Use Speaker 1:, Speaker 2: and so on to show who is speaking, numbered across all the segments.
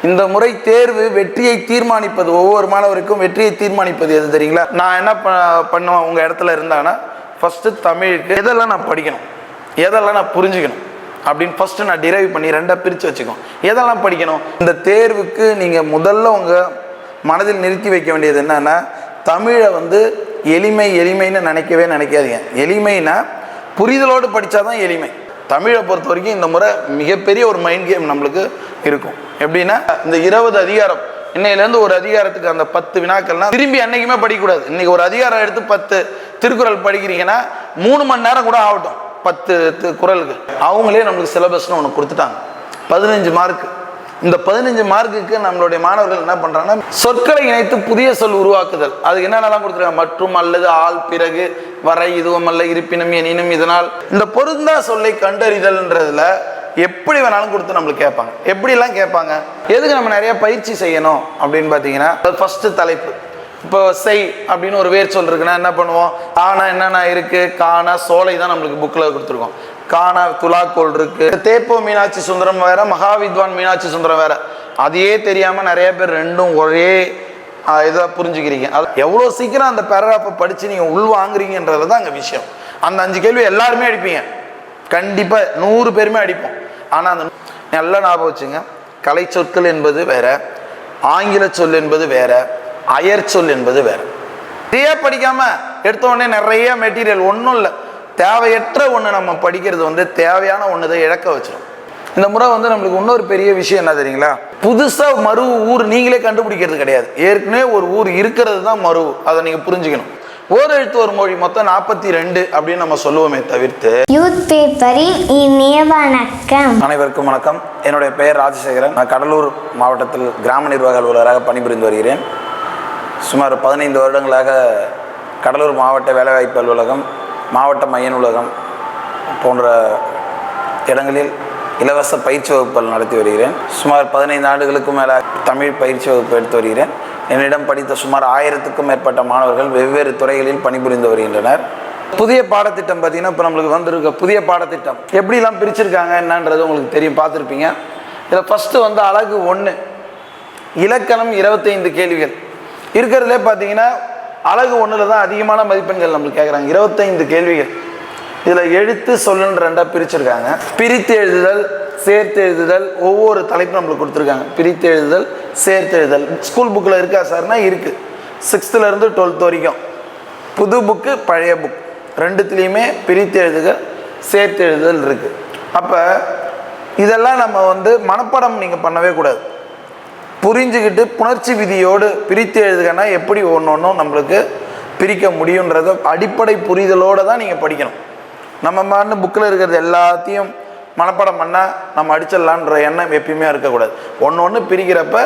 Speaker 1: இந்த முறை தேர்வு வெற்றியை தீர்மானிப்பது, ஒவ்வொரு மாணவருக்கும் வெற்றியை தீர்மானிப்பது எது தெரியுங்களா? நான் என்ன பண்ணுவேன், உங்கள் இடத்துல இருந்தாங்கன்னா ஃபஸ்ட்டு தமிழுக்கு எதெல்லாம் நான் படிக்கணும், எதெல்லாம் நான் புரிஞ்சுக்கணும் அப்படின்னு ஃபஸ்ட்டு நான் டிரைவ் பண்ணி ரெண்டாக பிரித்து வச்சுக்கோம். எதெல்லாம் படிக்கணும்? இந்த தேர்வுக்கு நீங்கள் முதல்ல உங்கள் மனதில் நிறுத்தி வைக்க வேண்டியது என்னன்னா, தமிழை வந்து எளிமைன்னு நினைக்காதீங்க. எளிமைனா புரிதலோடு படித்தாதான் எளிமை. தமிழை பொறுத்த வரைக்கும் இந்த முறை மிகப்பெரிய ஒரு மைண்ட் கேம் நம்மளுக்கு இருக்கும். எப்படின்னா, இந்த 20 அதிகாரம் இன்னையிலேருந்து ஒரு அதிகாரத்துக்கு அந்த 10 வினாக்கள்னா திரும்பி அன்னைக்குமே படிக்கக்கூடாது. இன்னைக்கு ஒரு அதிகாரம் எடுத்து 10 திருக்குறள் படிக்கிறீங்கன்னா 3 மணி நேரம் கூட ஆகட்டும் 10 குறளுக்கு. அவங்களே நம்மளுக்கு சிலபஸ்னு ஒன்று கொடுத்துட்டாங்க, 15 மார்க்கு. இந்த 15 மார்க்குக்கு நம்மளுடைய மாணவர்கள் என்ன பண்றாங்கன்னா, சொற்களை இணைத்து புதிய சொல் உருவாக்குதல். அதுக்கு என்னென்னலாம் கொடுத்துருக்காங்க, மற்றும், அல்லது, ஆள், பிறகு, வரை, இதுவும் அல்ல, இருப்பினும், எனினும், இதனால், இந்த பொருந்தா சொல்லை கண்டறிதல்ன்றதுல எப்படி வேணாலும் கொடுத்து நம்மளுக்கு கேட்பாங்க. எப்படிலாம் கேட்பாங்க, எதுக்கு நம்ம நிறைய பயிற்சி செய்யணும் அப்படின்னு பார்த்தீங்கன்னா, ஃபர்ஸ்ட் தலைப்பு. இப்போ செய் அப்படின்னு ஒரு வேர் சொல் இருக்குன்னா என்ன பண்ணுவோம், ஆனா என்னென்ன இருக்கு, காண சோலை தான் நம்மளுக்கு புக்கில் கொடுத்துருக்கோம். காண துலாக்கோல் இருக்கு, தேப்போ மீனாட்சி சுந்தரம் வேற, மகாவித்வான் மீனாட்சி சுந்தரம் வேற. அதையே தெரியாம நிறைய பேர் ரெண்டும் ஒரே இதை புரிஞ்சுக்கிறீங்க. அது எவ்வளோ சீக்கிரம் அந்த பேராகிராஃபை படிச்சு நீங்க உள் வாங்குறீங்கன்றது தான் அங்கே விஷயம். அந்த 5 கேள்வி எல்லாருமே அடிப்பீங்க, கண்டிப்பா 100 பேருமே அடிப்போம். ஆனா அந்த நல்லா ஞாபகம் வச்சுங்க, கலை சொற்கள் என்பது வேற, ஆங்கில சொல் என்பது வேற, அயர் சொல் என்பது வேற. இதையே படிக்காம எடுத்த உடனே நிறைய மெட்டீரியல், ஒன்றும் இல்லை, தேவையற்ற ஒன்று நம்ம படிக்கிறது வந்து தேவையான ஒன்று தான் இழக்க வச்சிடும். இந்த முறை வந்து நம்மளுக்கு இன்னொரு பெரிய விஷயம் என்ன தெரியுங்களா, புதுசாக மறு ஊர் நீங்களே கண்டுபிடிக்கிறது கிடையாது. ஏற்கனவே ஒரு ஊர் இருக்கிறது தான் மறு, அதை நீங்கள் புரிஞ்சுக்கணும். ஓர் எழுத்து ஒரு மொழி மொத்தம் 42 அப்படின்னு நம்ம சொல்லுவோமே தவிர்த்து.
Speaker 2: யூத் பேப்பரின் இனிய வணக்கம்.
Speaker 1: அனைவருக்கும் வணக்கம். என்னுடைய பெயர் ராஜசேகரன். நான் கடலூர் மாவட்டத்தில் கிராம நிர்வாக அலுவலராக பணிபுரிந்து வருகிறேன். சுமார் 15 வருடங்களாக கடலூர் மாவட்ட வேலைவாய்ப்பு அலுவலகம், மாவட்ட மைய நூலகம் போன்ற இடங்களில் இலவச பயிற்சி வகுப்புகள் நடத்தி வருகிறேன். சுமார் 15 ஆண்டுகளுக்கும் மேலே தமிழ் பயிற்சி வகுப்பு எடுத்து வருகிறேன். என்னிடம் படித்த சுமார் 1000க்கும் மேற்பட்ட மாணவர்கள் வெவ்வேறு துறைகளில் பணிபுரிந்து வருகின்றனர். புதிய பாடத்திட்டம் பார்த்தீங்கன்னா, இப்போ நம்மளுக்கு வந்திருக்க புதிய பாடத்திட்டம் எப்படிலாம் பிரிச்சிருக்காங்க என்னன்றது உங்களுக்கு தெரியும், பார்த்துருப்பீங்க. இதில் ஃபஸ்ட்டு வந்து அழகு 1 இலக்கணம் 25 கேள்விகள் இருக்கிறதுலே பார்த்தீங்கன்னா, அழகு 1ல் தான் அதிகமான மதிப்பெண்கள் நம்மளுக்கு கேட்குறாங்க, 25 கேள்விகள். இதில் எழுத்து சொல்லுன்னு 2ஆக பிரிச்சிருக்காங்க. பிரித்து எழுதுதல், சேர்த்து எழுதுதல், ஒவ்வொரு தலைப்பும் நம்மளுக்கு கொடுத்துருக்காங்க. பிரித்து எழுதுதல், சேர்த்து எழுதுதல் ஸ்கூல் புக்கில் இருக்கா சார்னா இருக்குது. 6th-லேருந்து 12th வரைக்கும் புது புக்கு, பழைய புக் ரெண்டுத்துலேயுமே பிரித்து எழுதுதல், சேர்த்து எழுதுதல் இருக்குது. அப்போ இதெல்லாம் நம்ம வந்து மனப்பாடம் நீங்கள் பண்ணவே கூடாது. புரிஞ்சுக்கிட்டு புணர்ச்சி விதியோடு பிரித்து எழுதுகன்னா எப்படி ஒன்றும் நம்மளுக்கு பிரிக்க முடியுன்றத அடிப்படை புரிதலோடு தான் நீங்கள் படிக்கணும். நம்ம புக்கில் இருக்கிறது எல்லாத்தையும் மனப்பாடம் பண்ணால் நம்ம அடிச்சிடலான்ற எண்ணம் எப்பயுமே இருக்கக்கூடாது. ஒன்று பிரிக்கிறப்ப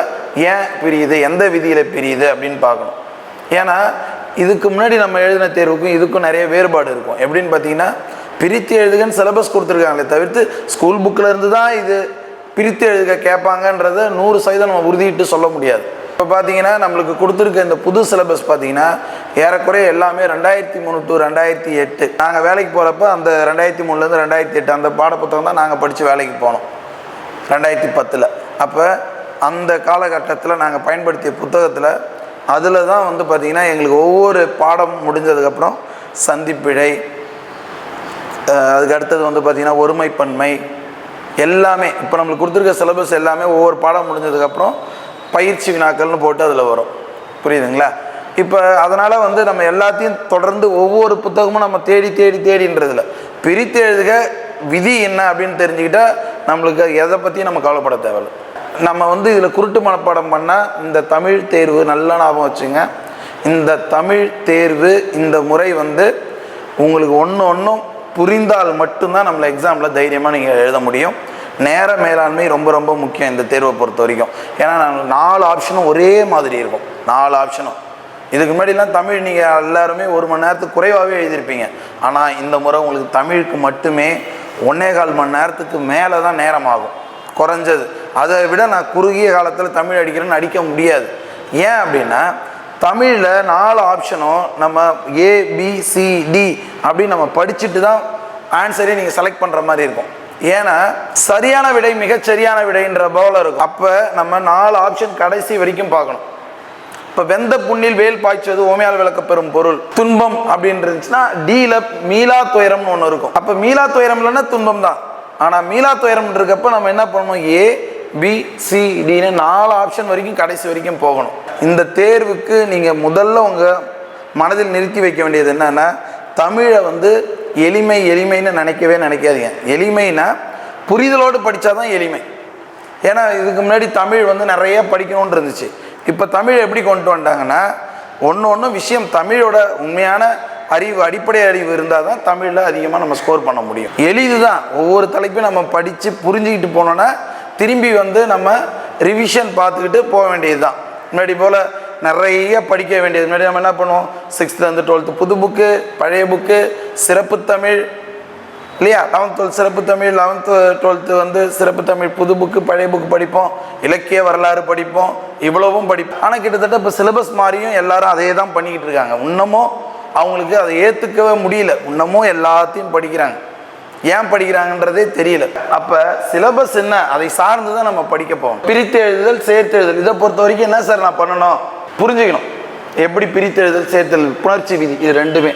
Speaker 1: ஏன் பிரியுது, எந்த விதியில் பிரியுது அப்படின்னு பார்க்கணும். ஏன்னா இதுக்கு முன்னாடி நம்ம எழுதின தேர்வுக்கும் இதுக்கும் நிறைய வேறுபாடு இருக்கும். எப்படின்னு பார்த்தீங்கன்னா, பிரித்து எழுதுகன்னு சிலபஸ் கொடுத்துருக்காங்களே தவிர்த்து ஸ்கூல் புக்கில் இருந்து தான் இது பிரித்து எழுதுக கேட்பாங்கன்றதை 100% நம்ம உறுதிட்டு சொல்ல முடியாது. இப்போ பார்த்தீங்கன்னா நம்மளுக்கு கொடுத்துருக்க இந்த புது சிலபஸ் பார்த்தீங்கன்னா ஏறக்குறைய எல்லாமே 2003 to 2008. நாங்கள் வேலைக்கு போகிறப்ப அந்த 2003லேருந்து 2008 அந்த பாடப்புத்தகம் தான் நாங்கள் படித்து வேலைக்கு போனோம் 2010. அப்போ அந்த காலகட்டத்தில் நாங்கள் பயன்படுத்திய புத்தகத்தில் அதில் தான் வந்து பார்த்திங்கன்னா எங்களுக்கு ஒவ்வொரு பாடம் முடிஞ்சதுக்கப்புறம் சந்திப்பிழை, அதுக்கு அடுத்தது வந்து பார்த்திங்கன்னா ஒருமைப்பன்மை எல்லாமே இப்போ நம்மளுக்கு கொடுத்துருக்க சிலபஸ் எல்லாமே ஒவ்வொரு பாடம் முடிஞ்சதுக்கப்புறம் பயிற்சி வினாக்கள்னு போட்டு அதில் வரும். புரியுதுங்களா? இப்போ அதனால் வந்து நம்ம எல்லாத்தையும் தொடர்ந்து ஒவ்வொரு புத்தகமும் நம்ம தேடின்றதில்ல, பிரித்து எழுதுக விதி என்ன அப்படின்னு தெரிஞ்சுக்கிட்டால் நம்மளுக்கு எதை பற்றியும் நம்ம கவலைப்பட தேவையில்லை. நம்ம வந்து இதில் குருட்டு மனப்பாடம் பண்ணால் இந்த தமிழ் தேர்வு நல்லா ஞாபகம் வச்சுங்க. இந்த தமிழ் தேர்வு இந்த முறை வந்து உங்களுக்கு ஒன்றும் புரிந்தால் மட்டும்தான் நம்மளை எக்ஸாமில் தைரியமாக நீங்கள் எழுத முடியும். நேர மேலாண்மை ரொம்ப ரொம்ப முக்கியம் இந்த தேர்வை பொறுத்த வரைக்கும். ஏன்னா நாங்கள் 4 ஆப்ஷனும் ஒரே மாதிரி இருக்கும். 4 ஆப்ஷனும் இதுக்கு முன்னாடிலாம் தமிழ் நீங்கள் எல்லாருமே 1 மணி நேரத்துக்கு குறைவாகவே எழுதியிருப்பீங்க. ஆனால் இந்த முறை உங்களுக்கு தமிழுக்கு மட்டுமே 1.25 மணி நேரத்துக்கு மேலே தான் நேரம் ஆகும் குறைஞ்சது. அதை விட நான் குறுகிய காலத்தில் தமிழ் அடிக்கிறேன்னு அடிக்க முடியாது. ஏன் அப்படின்னா தமிழில் 4 ஆப்ஷனும் நம்ம ABCD அப்படின்னு நம்ம படிச்சுட்டு தான் ஆன்சரே நீங்கள் செலக்ட் பண்ணுற மாதிரி இருக்கும். ஏன்னா சரியான விடை மிகச்சரியான விடைன்ற போல இருக்கும். அப்போ நம்ம 4 ஆப்ஷன் கடைசி வரைக்கும் பார்க்கணும். இப்போ வெந்த புண்ணில் வேல் பாய்ச்சது ஓமையால் விளக்க பெறும் பொருள் துன்பம் அப்படின்னு இருந்துச்சுன்னா டீல மீளா துயரம்னு ஒன்று இருக்கும். அப்போ மீளா துயரம் இல்லைன்னா துன்பம் தான். ஆனால் மீளா துயரம் இருக்கப்ப நம்ம என்ன பண்ணணும், ஏ பி சி டின்னு 4 ஆப்ஷன் வரைக்கும் கடைசி வரைக்கும் போகணும். இந்த தேர்வுக்கு நீங்கள் முதல்ல உங்கள் மனதில் நிறுத்தி வைக்க வேண்டியது என்னன்னா, தமிழை வந்து எளிமைன்னு நினைக்காதீங்க. எளிமைனா புரிதலோடு படித்தா தான் எளிமை. ஏன்னா இதுக்கு முன்னாடி தமிழ் வந்து நிறைய படிக்கணும்னு இருந்துச்சு. இப்போ தமிழ் எப்படி கொண்டு வந்துட்டாங்கன்னா, ஒன்று விஷயம் தமிழோட உண்மையான அறிவு, அடிப்படை அறிவு இருந்தால் தான் தமிழில் அதிகமாக நம்ம ஸ்கோர் பண்ண முடியும். எளிது தான். ஒவ்வொரு தலைப்பையும் நம்ம படித்து புரிஞ்சுக்கிட்டு போனோன்னா திரும்பி வந்து நம்ம ரிவிஷன் பார்த்துக்கிட்டு போக வேண்டியது தான். முன்னாடி போல் நிறைய படிக்க வேண்டியது. முன்னாடி நம்ம என்ன பண்ணுவோம், 6th 12th புது புக்கு, பழைய புக்கு, சிறப்பு தமிழ் இல்லையா, 11th 12th சிறப்பு தமிழ், 11th 12th வந்து சிறப்பு தமிழ் புது புக்கு, பழைய புக்கு படிப்போம், இலக்கிய வரலாறு படிப்போம், இவ்வளவும் படிப்போம். ஆனால் கிட்டத்தட்ட இப்போ சிலபஸ் மாதிரியும் எல்லாரும் அதே தான் பண்ணிக்கிட்டு இருக்காங்க. இன்னமும் அவங்களுக்கு அதை ஏற்றுக்கவே முடியல. இன்னமும் எல்லாத்தையும் படிக்கிறாங்க. ஏன் படிக்கிறாங்கன்றதே தெரியல. அப்போ சிலபஸ் என்ன, அதை சார்ந்து தான் நம்ம படிக்க போகணும். பிரித்து எழுதுதல், சேர்த்து எழுதுதல், இதை பொறுத்த வரைக்கும் என்ன சார் நான் பண்ணணும், புரிஞ்சுக்கணும். எப்படி பிரித்து எழுதுதல், சேர்த்தல், புணர்ச்சி விதி, இது ரெண்டுமே.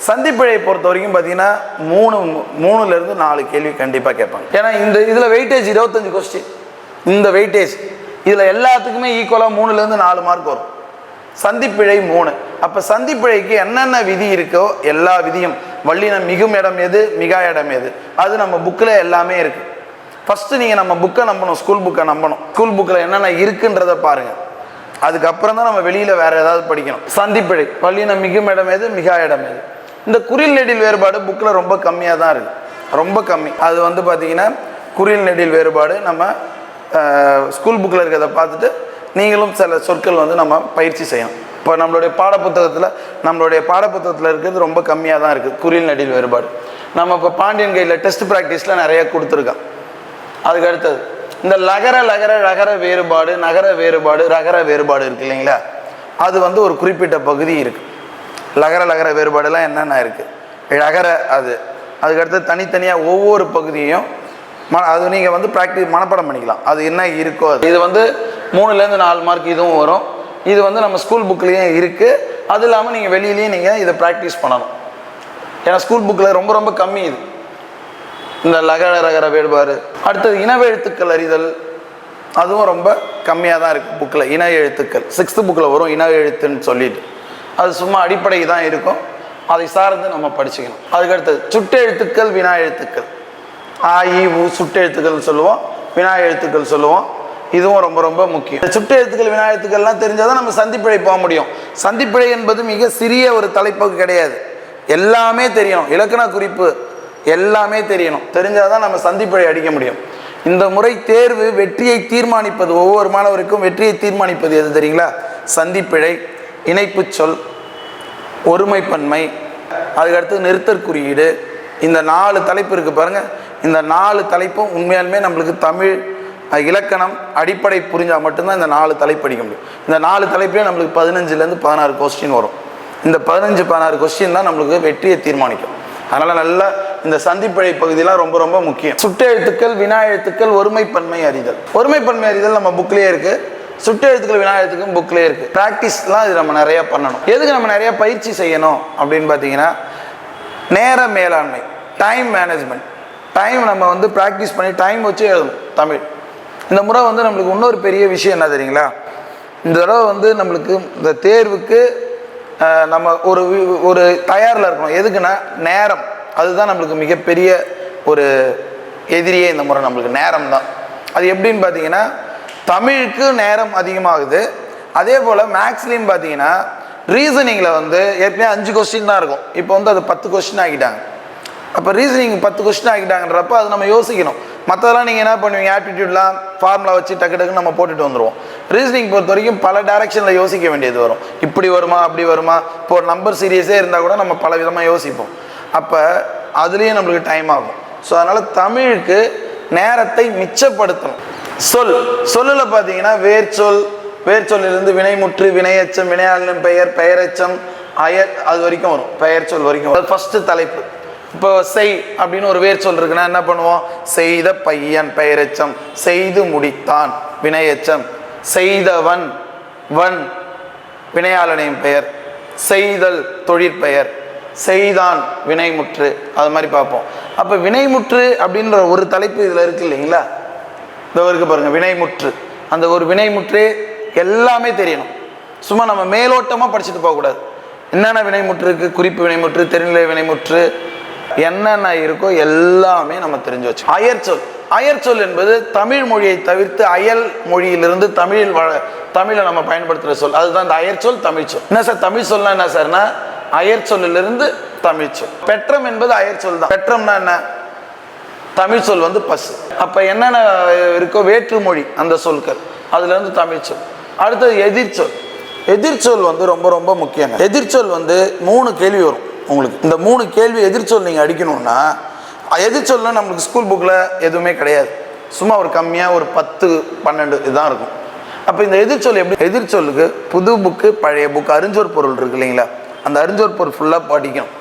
Speaker 1: சந்திப்பிழை பொறுத்த வரைக்கும் பார்த்தீங்கன்னா 3 to 4 கேள்வி கண்டிப்பாக கேட்பாங்க. ஏன்னா இந்த இதில் வெயிட்டேஜ் 25 கொஸ்டின். இந்த வெயிட்டேஜ் இதில் எல்லாத்துக்குமே ஈக்குவலாக 3 to 4 மார்க் வரும். சந்திப்பிழை 3. அப்போ சந்திப்பிழைக்கு என்னென்ன விதி இருக்கோ எல்லா விதியும், வல்லினம் மிகும் இடம் எது, மிகா இடம் எது, அது நம்ம புக்கில் எல்லாமே இருக்குது. ஃபஸ்ட்டு நீங்கள் நம்ம புக்கை நம்பணும், ஸ்கூல் புக்கை நம்பணும். ஸ்கூல் புக்கில் என்னென்ன இருக்குன்றதை பாருங்கள். அதுக்கப்புறம் தான் நம்ம வெளியில் வேறு ஏதாவது படிக்கணும். சந்திப்பிழை, வல்லினம் மிகும் இடம் எது, மிகா இடம் எது. இந்த குறில் நெடில் வேறுபாடு புக்கில் ரொம்ப கம்மியாக தான் இருக்குது, ரொம்ப கம்மி. அது வந்து பார்த்திங்கன்னா குறில் நெடில் வேறுபாடு நம்ம ஸ்கூல் புக்கில் இருக்கிறத பார்த்துட்டு நீங்களும் சில சொற்கள் வந்து நம்ம பயிற்சி செய்யணும். இப்போ நம்மளுடைய பாடப்புத்தகத்தில் இருக்கிறது ரொம்ப கம்மியாக தான் இருக்குது குறில் நெடில் வேறுபாடு. நம்ம இப்போ பாண்டியன் கையில் டெஸ்ட் ப்ராக்டிஸில் நிறைய கொடுத்துருக்கோம். அதுக்கு அடுத்தது இந்த ரகர வேறுபாடு, நகர வேறுபாடு, ரகர வேறுபாடு இருக்குது இல்லைங்களா, அது வந்து ஒரு குறிப்பிட்ட பகுதி இருக்குது. லகர வேறுபாடெல்லாம் என்னென்ன இருக்குது, அதுக்கடுத்து தனித்தனியாக ஒவ்வொரு பகுதியையும் அது நீங்கள் வந்து மனப்பாடம் பண்ணிக்கலாம். அது என்ன இருக்கோ அது. இது வந்து 3 to 4 மார்க் இதுவும் வரும். இது வந்து நம்ம ஸ்கூல் புக்லேயும் இருக்குது. அது இல்லாமல் நீங்கள் வெளியிலேயும் நீங்கள் இதை ப்ராக்டிஸ் பண்ணணும். ஏன்னா ஸ்கூல் புக்கில் ரொம்ப கம்மி இது, இந்த ரகர வேறுபாடு. அடுத்தது இனவெழுத்துக்கள் அறிதல், அதுவும் ரொம்ப கம்மியாக தான் இருக்குது புக்கில். இன எழுத்துக்கள் 6th புக்கில் வரும், இன எழுத்துன்னு சொல்லிட்டு. அது சும்மா அடிப்படை தான் இருக்கும், அதை சார்ந்து நம்ம படிச்சுக்கணும். அதுக்கடுத்தது சுட்டெழுத்துக்கள், வினா எழுத்துக்கள், ஆ இ உ சுட்டெழுத்துக்கள்னு சொல்லுவோம், வினா எழுத்துக்கள் சொல்லுவோம். இதுவும் ரொம்ப முக்கியம். சுட்டு எழுத்துக்கள், வினா எழுத்துக்கள்லாம் தெரிஞ்சால் தான் நம்ம சந்திப்பிழை போக முடியும். சந்திப்பிழை என்பது மிக சிறிய ஒரு தலைப்புக்கு கிடையாது, எல்லாமே தெரியணும். இலக்கண குறிப்பு எல்லாமே தெரியணும். தெரிஞ்சால் தான் நம்ம சந்திப்பிழை அடிக்க முடியும். இந்த முறை தேர்வு வெற்றியை தீர்மானிப்பது, ஒவ்வொரு மாணவருக்கும் வெற்றியை தீர்மானிப்பது எது தெரியுங்களா, சந்திப்பிழை, இணைப்பு சொல், ஒருமைப்பன்மை, அதுக்கடுத்து நிறுத்தற் குறியீடு. இந்த 4 தலைப்பு இருக்குது பாருங்கள். இந்த 4 தலைப்பும் உண்மையாலுமே நம்மளுக்கு தமிழ் இலக்கணம் அடிப்படை புரிஞ்சால் மட்டும்தான் இந்த 4 தலைப்பு படிக்க முடியும். இந்த 4 தலைப்பையும் நம்மளுக்கு 15 to 16 கொஸ்டின் வரும். இந்த 15-16 கொஸ்டின் தான் நம்மளுக்கு வெற்றியை தீர்மானிக்கும். அதனால் நல்லா இந்த சந்திப்பிழை பகுதியெலாம் ரொம்ப முக்கியம். சுட்டெழுத்துக்கள், வினா எழுத்துக்கள், ஒருமைப்பன்மை அறிதல் நம்ம புக்லேயே இருக்குது. சுட்டெழுத்துக்கள், வினா எழுத்துக்கள் புக்லேயே இருக்குது. ப்ராக்டிஸ்லாம் இது நம்ம நிறையா பண்ணணும். எதுக்கு நம்ம நிறையா பயிற்சி செய்யணும் அப்படின்னு பார்த்தீங்கன்னா, நேர மேலாண்மை, டைம் மேனேஜ்மெண்ட். டைம் நம்ம வந்து ப்ராக்டிஸ் பண்ணி டைம் வச்சு எழுதணும் தமிழ். இந்த முறை வந்து நம்மளுக்கு இன்னொரு பெரிய விஷயம் என்ன தெரியுங்களா, இந்த தடவை வந்து நம்மளுக்கு இந்த தேர்வுக்கு நம்ம ஒரு தயாரில் இருக்கணும். எதுக்குன்னா நேரம், அதுதான் நம்மளுக்கு மிகப்பெரிய ஒரு எதிரியே இந்த முறை நம்மளுக்கு நேரம் தான். அது எப்படின்னு பார்த்தீங்கன்னா, தமிழுக்கு நேரம் அதிகமாகுது. அதே போல் மேக்ஸ்லேயும் பார்த்தீங்கன்னா ரீசனிங்கில் வந்து ஏற்கனவே 5 கொஸ்டின் தான் இருக்கும், இப்போ வந்து அது 10 கொஸ்டின் ஆகிட்டாங்க. அப்போ ரீசனிங் 10 கொஸ்டின் ஆகிட்டாங்கன்றப்ப அது நம்ம யோசிக்கணும். மற்றதெல்லாம் நீங்கள் என்ன பண்ணுவீங்க, ஆப்டிடியூட்லாம் ஃபார்முலா வச்சு டக்குன்னு நம்ம போட்டுட்டு வந்துடுவோம். ரீசனிங் பொறுத்த வரைக்கும் பல டைரெக்ஷனில் யோசிக்க வேண்டியது வரும். இப்படி வருமா, அப்படி வருமா, இப்போ ஒரு நம்பர் சீரியஸே இருந்தால் கூட நம்ம பல விதமாக யோசிப்போம். அப்போ அதுலேயும் நம்மளுக்கு டைம் ஆகும். ஸோ அதனால் தமிழுக்கு நேரத்தை மிச்சப்படுத்தணும். சொல்லில் பார்த்தீங்கன்னா வேர்ச்சொல்லிலிருந்து வினைமுற்று, வினையச்சம், வினையாளன் பெயர், பெயரெச்சம், அது வரைக்கும் வரும். பெயர் சொல் வரைக்கும் வரும். ஃபஸ்ட்டு தலைப்பு. இப்போ செய் அப்படின்னு ஒரு வேர் சொல் இருக்குன்னா என்ன பண்ணுவோம்? செய்த பையன் பெயரெச்சம், செய்து முடித்தான் வினையெச்சம், செய்தவன் வன் வினையாளனின் பெயர், செய்தல் தொழிற்பெயர், செய்தான் வினைமுற்று, அது மாதிரி பார்ப்போம். அப்போ வினைமுற்று அப்படின்ற ஒரு தலைப்பு இதில் இருக்கு இல்லைங்களா? இந்த இருக்கு பாருங்க, வினைமுற்று. அந்த ஒரு வினைமுற்றே எல்லாமே தெரியணும். சும்மா நம்ம மேலோட்டமாக படிச்சுட்டு போகக்கூடாது. என்னென்ன வினைமுற்று இருக்குது, குறிப்பு வினைமுற்று, தெரிநிலை வினைமுற்று, என்னென்ன இருக்கோ எல்லாமே நம்ம தெரிஞ்சு வச்சு. அயற்சொல். அயற்சொல் என்பது தமிழ் மொழியை தவிர்த்து அயல் மொழியிலிருந்து தமிழை நம்ம பயன்படுத்துகிற சொல். அதுதான் இந்த அயற்சொல், தமிழ் சொல். என்ன சார் தமிழ் சொல்னா என்ன சார்னா அயற்சொல்லிலிருந்து தமிழ் சொல். பெற்றம் என்பது அயற்சொல் தான். பெற்றம்னா என்ன? தமிழ் சொல் வந்து பசு. அப்போ என்னென்ன இருக்கோ வேற்று மொழி அந்த சொற்கள், அதுலேருந்து தமிழ் சொல். அடுத்தது எதிர்ச்சொல். எதிர்ச்சொல் வந்து ரொம்ப ரொம்ப முக்கியம். எதிர்ச்சொல் வந்து 3 கேள்வி வரும் உங்களுக்கு. இந்த 3 கேள்வி எதிர்ச்சொல் நீங்கள் அடிக்கணும்னா, எதிர்ச்சொல்னா நம்மளுக்கு ஸ்கூல் புக்கில் எதுவுமே கிடையாது. சும்மா ஒரு கம்மியாக ஒரு 10-12 இதுதான் இருக்கும். அப்போ இந்த எதிர்ச்சொல் எப்படி? எதிர்ச்சொல்லுக்கு புது புக்கு பழைய புக்கு அறிஞ்சோர் பொருள் இருக்கு இல்லைங்களா? அந்த அறிஞ்சோர் பொருள் ஃபுல்லாக படிக்கணும்.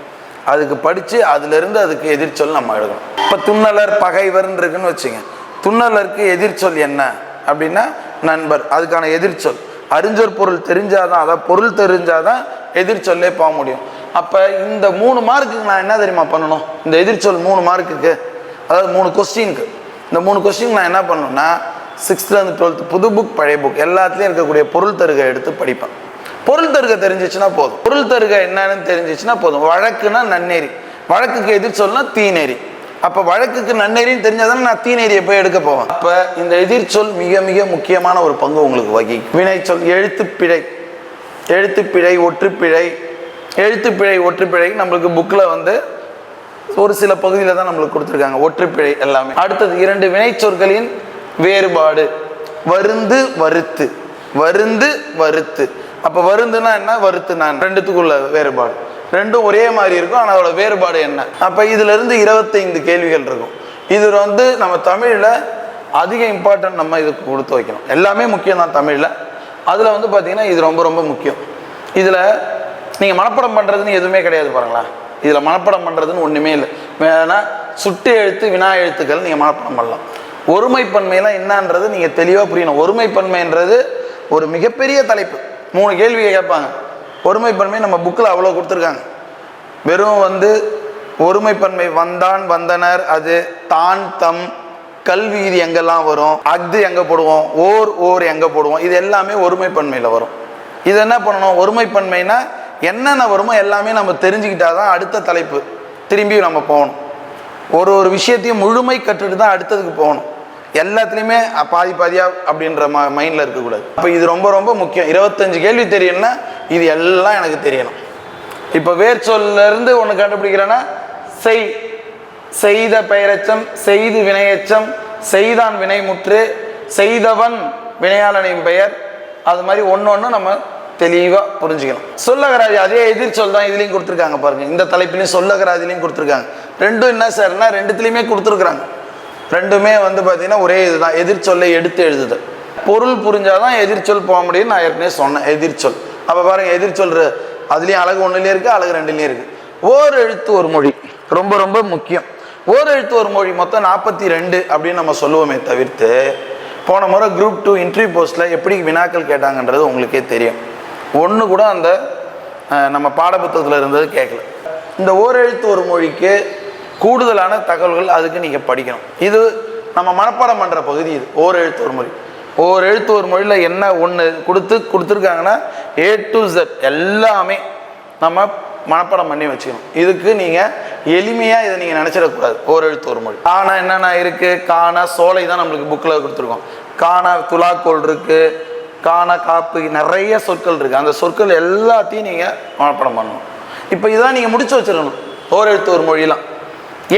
Speaker 1: அதுக்கு படித்து அதிலிருந்து அதுக்கு எதிர்ச்சொல் நம்ம எழுதணும். இப்போ துண்ணலர் பகைவர்ன்னு இருக்குன்னு வச்சுங்க. துண்ணலருக்கு எதிர்ச்சொல் என்ன அப்படின்னா நண்பர். அதுக்கான எதிர்ச்சொல் அறிஞ்சோர் பொருள் தெரிஞ்சாதான், அதாவது பொருள் தெரிஞ்சாதான் எதிர்ச்சொல்லே போக முடியும். அப்போ இந்த 3 மார்க்குக்கு நான் என்ன தெரியுமா பண்ணணும்? இந்த எதிர்ச்சொல் 3 மார்க்குக்கு, அதாவது 3 கொஸ்டினுக்கு, இந்த 3 கொஸ்டினுக்கு நான் என்ன பண்ணணும்னா 6th-லேருந்து 12th புது புக் பழைய புக் எல்லாத்துலேயும் இருக்கக்கூடிய பொருள் தருகை எடுத்து படிப்பேன். பொருள் தருகை தெரிஞ்சிச்சுன்னா போதும். பொருள் தருகை என்னன்னு தெரிஞ்சிச்சுன்னா போதும். வழக்குனா நன்னெறி, வழக்குக்கு எதிர்ச்சொல்னா தீநெறி. அப்போ வழக்குக்கு நன்னெறின்னு தெரிஞ்சாதானே நான் தீநெறியை போய் எடுக்க போவேன். அப்போ இந்த எதிர்ச்சொல் மிக மிக முக்கியமான ஒரு பங்கு உங்களுக்கு வகிக்கும். வினைச்சொல். எழுத்துப்பிழை. எழுத்துப்பிழை, ஒற்றுப்பிழை. எழுத்துப்பிழை ஒற்றுப்பிழை நம்மளுக்கு புக்கில் வந்து ஒரு சில பகுதியில் தான் நம்மளுக்கு கொடுத்துருக்காங்க ஒற்றுப்பிழை எல்லாமே. அடுத்தது 2 வினைச்சொற்களின் வேறுபாடு. வருந்து வறுத்து. வருந்து வறுத்து. அப்போ வருந்துனா என்ன, வறுத்துனா ரெண்டுத்துக்குள்ள வேறுபாடு. ரெண்டும் ஒரே மாதிரி இருக்கும், ஆனால் அதோட வேறுபாடு என்ன? அப்போ இதிலிருந்து 25 கேள்விகள் இருக்கும். இது வந்து நம்ம தமிழில் அதிக இம்பார்ட்டன்ட் நம்ம இதுக்கு கொடுத்து வைக்கணும். எல்லாமே முக்கியம் தான் தமிழில். அதில் வந்து பார்த்தீங்கன்னா இது ரொம்ப ரொம்ப முக்கியம். இதில் நீங்கள் மனப்பாடம் பண்ணுறதுன்னு எதுவுமே கிடையாது பாருங்களா. இதில் மனப்பாடம் பண்ணுறதுன்னு ஒன்றுமே இல்லை. வேணா சுட்டு எழுத்து வினா எழுத்துக்கள் நீங்கள் மனப்பாடம் பண்ணலாம். ஒருமைப்பன்மையெல்லாம் என்னன்றது நீங்கள் தெளிவாக புரியணும். ஒருமைப்பன்மைன்றது ஒரு மிகப்பெரிய தலைப்பு. 3 கேள்வியை கேட்பாங்க. ஒருமைப்பன்மை நம்ம புக்கில் அவ்வளோ கொடுத்துருக்காங்க. வெறும் வந்து ஒருமைப்பன்மை வந்தான் வந்தனர், அது தான் தம், கல்வி இது எங்கெல்லாம் வரும், அஃது எங்கே போடுவோம், ஓர் எங்கே போடுவோம், இது எல்லாமே ஒருமைப்பன்மையில் வரும். இது என்ன பண்ணணும்? ஒருமைப்பன்மைனா என்னென்ன வருமோ எல்லாமே நம்ம தெரிஞ்சுக்கிட்டாதான் அடுத்த தலைப்பு திரும்பி நம்ம போகணும். ஒரு விஷயத்தையும் முழுமை கற்றுட்டு தான் அடுத்ததுக்கு போகணும். எல்லாத்துலேயுமே பாதி பாதியாக அப்படின்ற மைண்டில் இருக்கக்கூடாது. அப்போ இது ரொம்ப ரொம்ப முக்கியம். 25 கேள்வி தெரியணும்னா இது எல்லாம் எனக்கு தெரியணும். இப்போ வேர் சொல்லிருந்து ஒன்று கண்டுபிடிக்கிறேன்னா செய், செய்த பெயரெச்சம், செய்து வினையெச்சம், செய்தான் வினைமுற்று, செய்தவன் வினையாளனின் பெயர், அது மாதிரி ஒன்று நம்ம தெளிவாக புரிஞ்சுக்கணும். சொல்லகராதி அதே எதிர்ச்சொல் தான் இதுலேயும் கொடுத்துருக்காங்க பாருங்க. இந்த தலைப்பிலையும் சொல்லகராதிலையும் கொடுத்துருக்காங்க. ரெண்டும் என்ன சார்னா ரெண்டுத்துலேயுமே கொடுத்துருக்குறாங்க. ரெண்டுமே வந்து பார்த்தீங்கன்னா ஒரே இதுதான், எதிர்ச்சொல்லை எடுத்து எழுதுது. பொருள் புரிஞ்சாதான் எதிர்ச்சொல் போக முடியும்னு நான் ஏற்கனவே சொன்னேன். எதிர்ச்சொல் அப்போ பாருங்க, எதிர்ச்சொல் அதுலேயும் அழகு 1லேயே இருக்குது, அழகு 2லேயும் இருக்குது. ஓர் எழுத்து ஒரு மொழி ரொம்ப ரொம்ப முக்கியம். ஓர் எழுத்து ஒரு மொழி மொத்தம் 42 அப்படின்னு நம்ம சொல்லுவோமே தவிர்த்து, போன முறை குரூப் 2 இன்டர்வியூ போஸ்ட்டில் எப்படி வினாக்கள் கேட்டாங்கன்றது உங்களுக்கே தெரியும். ஒன்று கூட அந்த நம்ம பாடப்புத்தகத்தில் இருந்தது கேட்கல. இந்த ஓர் எழுத்து ஒரு மொழிக்கு கூடுதலான தகவல்கள் அதுக்கு நீங்கள் படிக்கணும். இது நம்ம மனப்பாடம் பண்ணுற பகுதி. இது ஓர் எழுத்து ஒரு மொழி. ஓர் எழுத்து ஒரு மொழியில் என்ன ஒன்று கொடுத்துருக்காங்கன்னா A to Z எல்லாமே நம்ம மனப்பாடம் பண்ணி வச்சுக்கணும். இதுக்கு நீங்கள் எளிமையாக இதை நீங்கள் நினச்சிடக்கூடாது. ஓர் எழுத்து ஒரு மொழி. காண என்னென்ன இருக்குது? காண சோலை தான் நம்மளுக்கு புக்கில் கொடுத்துருக்கோம். காண துலாக்கோல் இருக்குது, காண காப்பு, நிறைய சொற்கள் இருக்குது. அந்த சொற்கள் எல்லாத்தையும் நீங்கள் மனப்பாடம் பண்ணணும். இப்போ இதான் நீங்கள் முடிச்சு வச்சிடணும் ஓர் எழுத்து ஒரு மொழியெலாம்.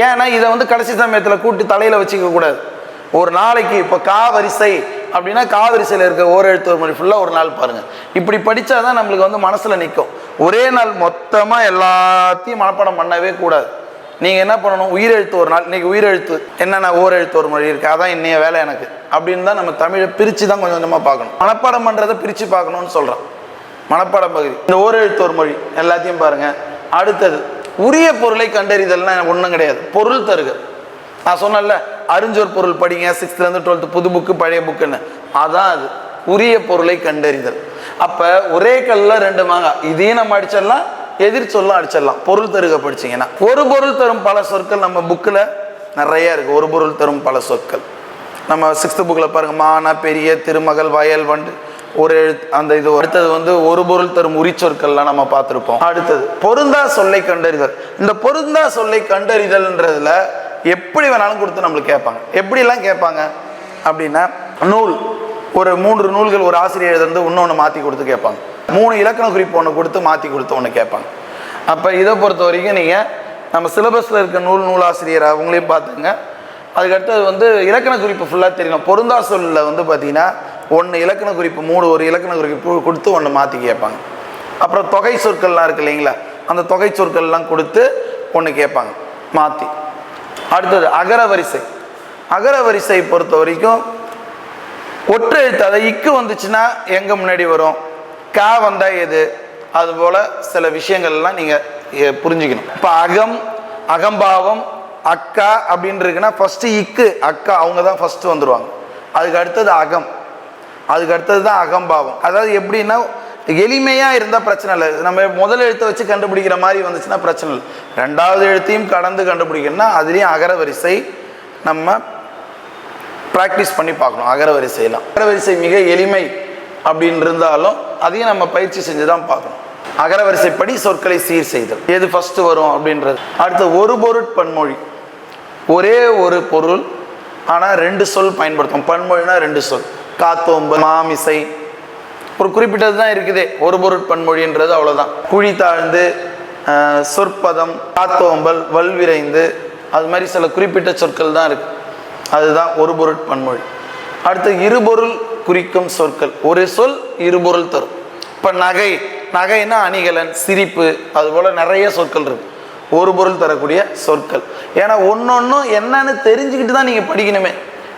Speaker 1: ஏன்னா இதை வந்து கடைசி சமயத்தில் கூட்டி தலையில் வச்சுக்க கூடாது. ஒரு நாளைக்கு இப்போ காவரிசை அப்படின்னா காவரிசையில் இருக்க ஓர் எழுத்து ஒரு மொழி ஃபுல்லாக ஒரு நாள் பாருங்கள். இப்படி படித்தா தான் நம்மளுக்கு வந்து மனசில் நிற்கும். ஒரே நாள் மொத்தமாக எல்லாத்தையும் மனப்பாடம் பண்ணவே கூடாது. நீங்கள் என்ன பண்ணணும்? உயிரெழுத்து ஒரு நாள், இன்றைக்கி உயிரெழுத்து என்னென்ன ஓர் எழுத்து ஒரு மொழி இருக்குது, அதான் இன்னைய வேலை எனக்கு அப்படின்னு தான் நம்ம தமிழை பிரித்து தான் கொஞ்சம் கொஞ்சமாக பார்க்கணும். மனப்பாடம் பண்ணுறதை பிரித்து பார்க்கணும்னு சொல்கிறேன். மனப்பாடம் பகுதி இந்த ஓர் எழுத்து ஒரு மொழி எல்லாத்தையும் பாருங்கள். அடுத்தது உரிய பொருளை கண்டறிதல்னா ஒன்றும் கிடையாது, பொருள் தருக. நான் சொன்னேன்ல, அறிஞ்சொர் பொருள் படிங்க 6th to 12th புது புக்கு பழைய புக்குன்னு, அதான் அது உரிய பொருளை கண்டறிதல். அப்போ ஒரே கல்ல 2 மாங்காய், இதையும் நம்ம அடிச்சிடலாம், எதிர் சொல்லும் அடிச்சிடலாம். பொருள் தருக படிச்சிங்கன்னா ஒரு பொருள் தரும் பல சொற்கள் நம்ம புக்கில் நிறைய இருக்குது. ஒரு பொருள் தரும் பல சொற்கள் நம்ம 6th புக்கில் பாருங்கள், மான, பெரிய, திருமகள், வயல், வண்டு, ஒரு அந்த இது. அடுத்தது வந்து ஒரு பொருள் தரும் உரி சொற்கள்லாம் நம்ம பார்த்துருப்போம். அடுத்தது பொருந்தா சொல்லை கண்டறிதல். இந்த பொருந்தா சொல்லை கண்டறிதல்ன்றதுல எப்படி வேணாலும் கொடுத்து நம்மளுக்கு கேட்பாங்க. எப்படிலாம் கேட்பாங்க அப்படின்னா, நூல் ஒரு 3 நூல்கள் ஒரு ஆசிரியர் வந்து இன்னொன்று மாற்றி கொடுத்து கேட்பாங்க. 3 இலக்கண குறிப்பு ஒன்று கொடுத்து மாற்றி கொடுத்து ஒன்று கேட்பாங்க. அப்போ இதை பொறுத்த வரைக்கும் நீங்கள் நம்ம சிலபஸில் இருக்க நூலாசிரியர் அவங்களையும் பார்த்துங்க. அதுக்கடுத்தது வந்து இலக்கண குறிப்பு ஃபுல்லாக தெரியணும். பொருந்தா சொல்லில் வந்து பார்த்தீங்கன்னா 1 இலக்கண குறிப்பு 3 ஒரு இலக்கண குறிப்பு கொடுத்து ஒன்று மாற்றி கேட்பாங்க. அப்புறம் தொகை சொற்கள்லாம் இருக்குது இல்லைங்களா, அந்த தொகை சொற்கள்லாம் கொடுத்து ஒன்று கேட்பாங்க மாற்றி. அடுத்தது அகர வரிசை. அகர வரிசை பொறுத்த வரைக்கும் ஒற்றை எழுத்து, அதை இக்கு வந்துச்சுன்னா எங்கே முன்னாடி வரும், கா வந்தால் எது, அதுபோல் சில விஷயங்கள்லாம் நீங்கள் புரிஞ்சுக்கணும். இப்போ அகம், அகம்பாவம், அக்கா அப்படின்னு இருக்குன்னா ஃபஸ்ட்டு இக்கு அக்கா அவங்க தான் ஃபஸ்ட்டு வந்துடுவாங்க. அதுக்கு அடுத்தது அகம், அதுக்கு அடுத்தது தான் அகம்பாவம். அதாவது எப்படின்னா எளிமையாக இருந்தால் பிரச்சனை இல்லை, நம்ம முதல் எழுத்தை வச்சு கண்டுபிடிக்கிற மாதிரி வந்துச்சுன்னா பிரச்சனை இல்லை. 2வது எழுத்தையும் கடந்து கண்டுபிடிக்கணும்னா அதுலேயும் அகர வரிசை நம்ம ப்ராக்டிஸ் பண்ணி பார்க்கணும். அகர வரிசையெல்லாம் அகர வரிசை மிக எளிமை அப்படின்னு இருந்தாலும் அதையும் நம்ம பயிற்சி செஞ்சு தான் பார்க்கணும். அகர வரிசைப்படி சொற்களை சீர் செய்தல், எது ஃபஸ்ட்டு வரும் அப்படின்றது. அடுத்து ஒரு பொருட்பன்மொழி, ஒரே ஒரு பொருள் ஆனால் 2 சொல் பயன்படுத்தும். பன்மொழினா 2 சொல், காத்தோம்பு, மாமிசை, ஒரு குறிப்பிட்டது தான் இருக்குதே ஒரு பொருட்பன்மொழின்றது, அவ்வளோதான். குழி தாழ்ந்து, சொற்பதம், காத்தோம்பல், வல்விரைந்து, அது மாதிரி சில குறிப்பிட்ட சொற்கள் தான் இருக்குது, அதுதான் ஒரு பொருட்பன்மொழி. அடுத்து இருபொருள் குறிக்கும் சொற்கள், ஒரு சொல் இருபொருள் தரும். இப்போ நகை, நகைன்னா அணிகலன், சிரிப்பு, அதுபோல் நிறைய சொற்கள் இருக்குது ஒரு பொருள் தரக்கூடிய சொற்கள். ஏன்னா ஒன்னொன்னும் என்னன்னு தெரிஞ்சுக்கிட்டு தான் நீங்கள் படிக்கணுமே.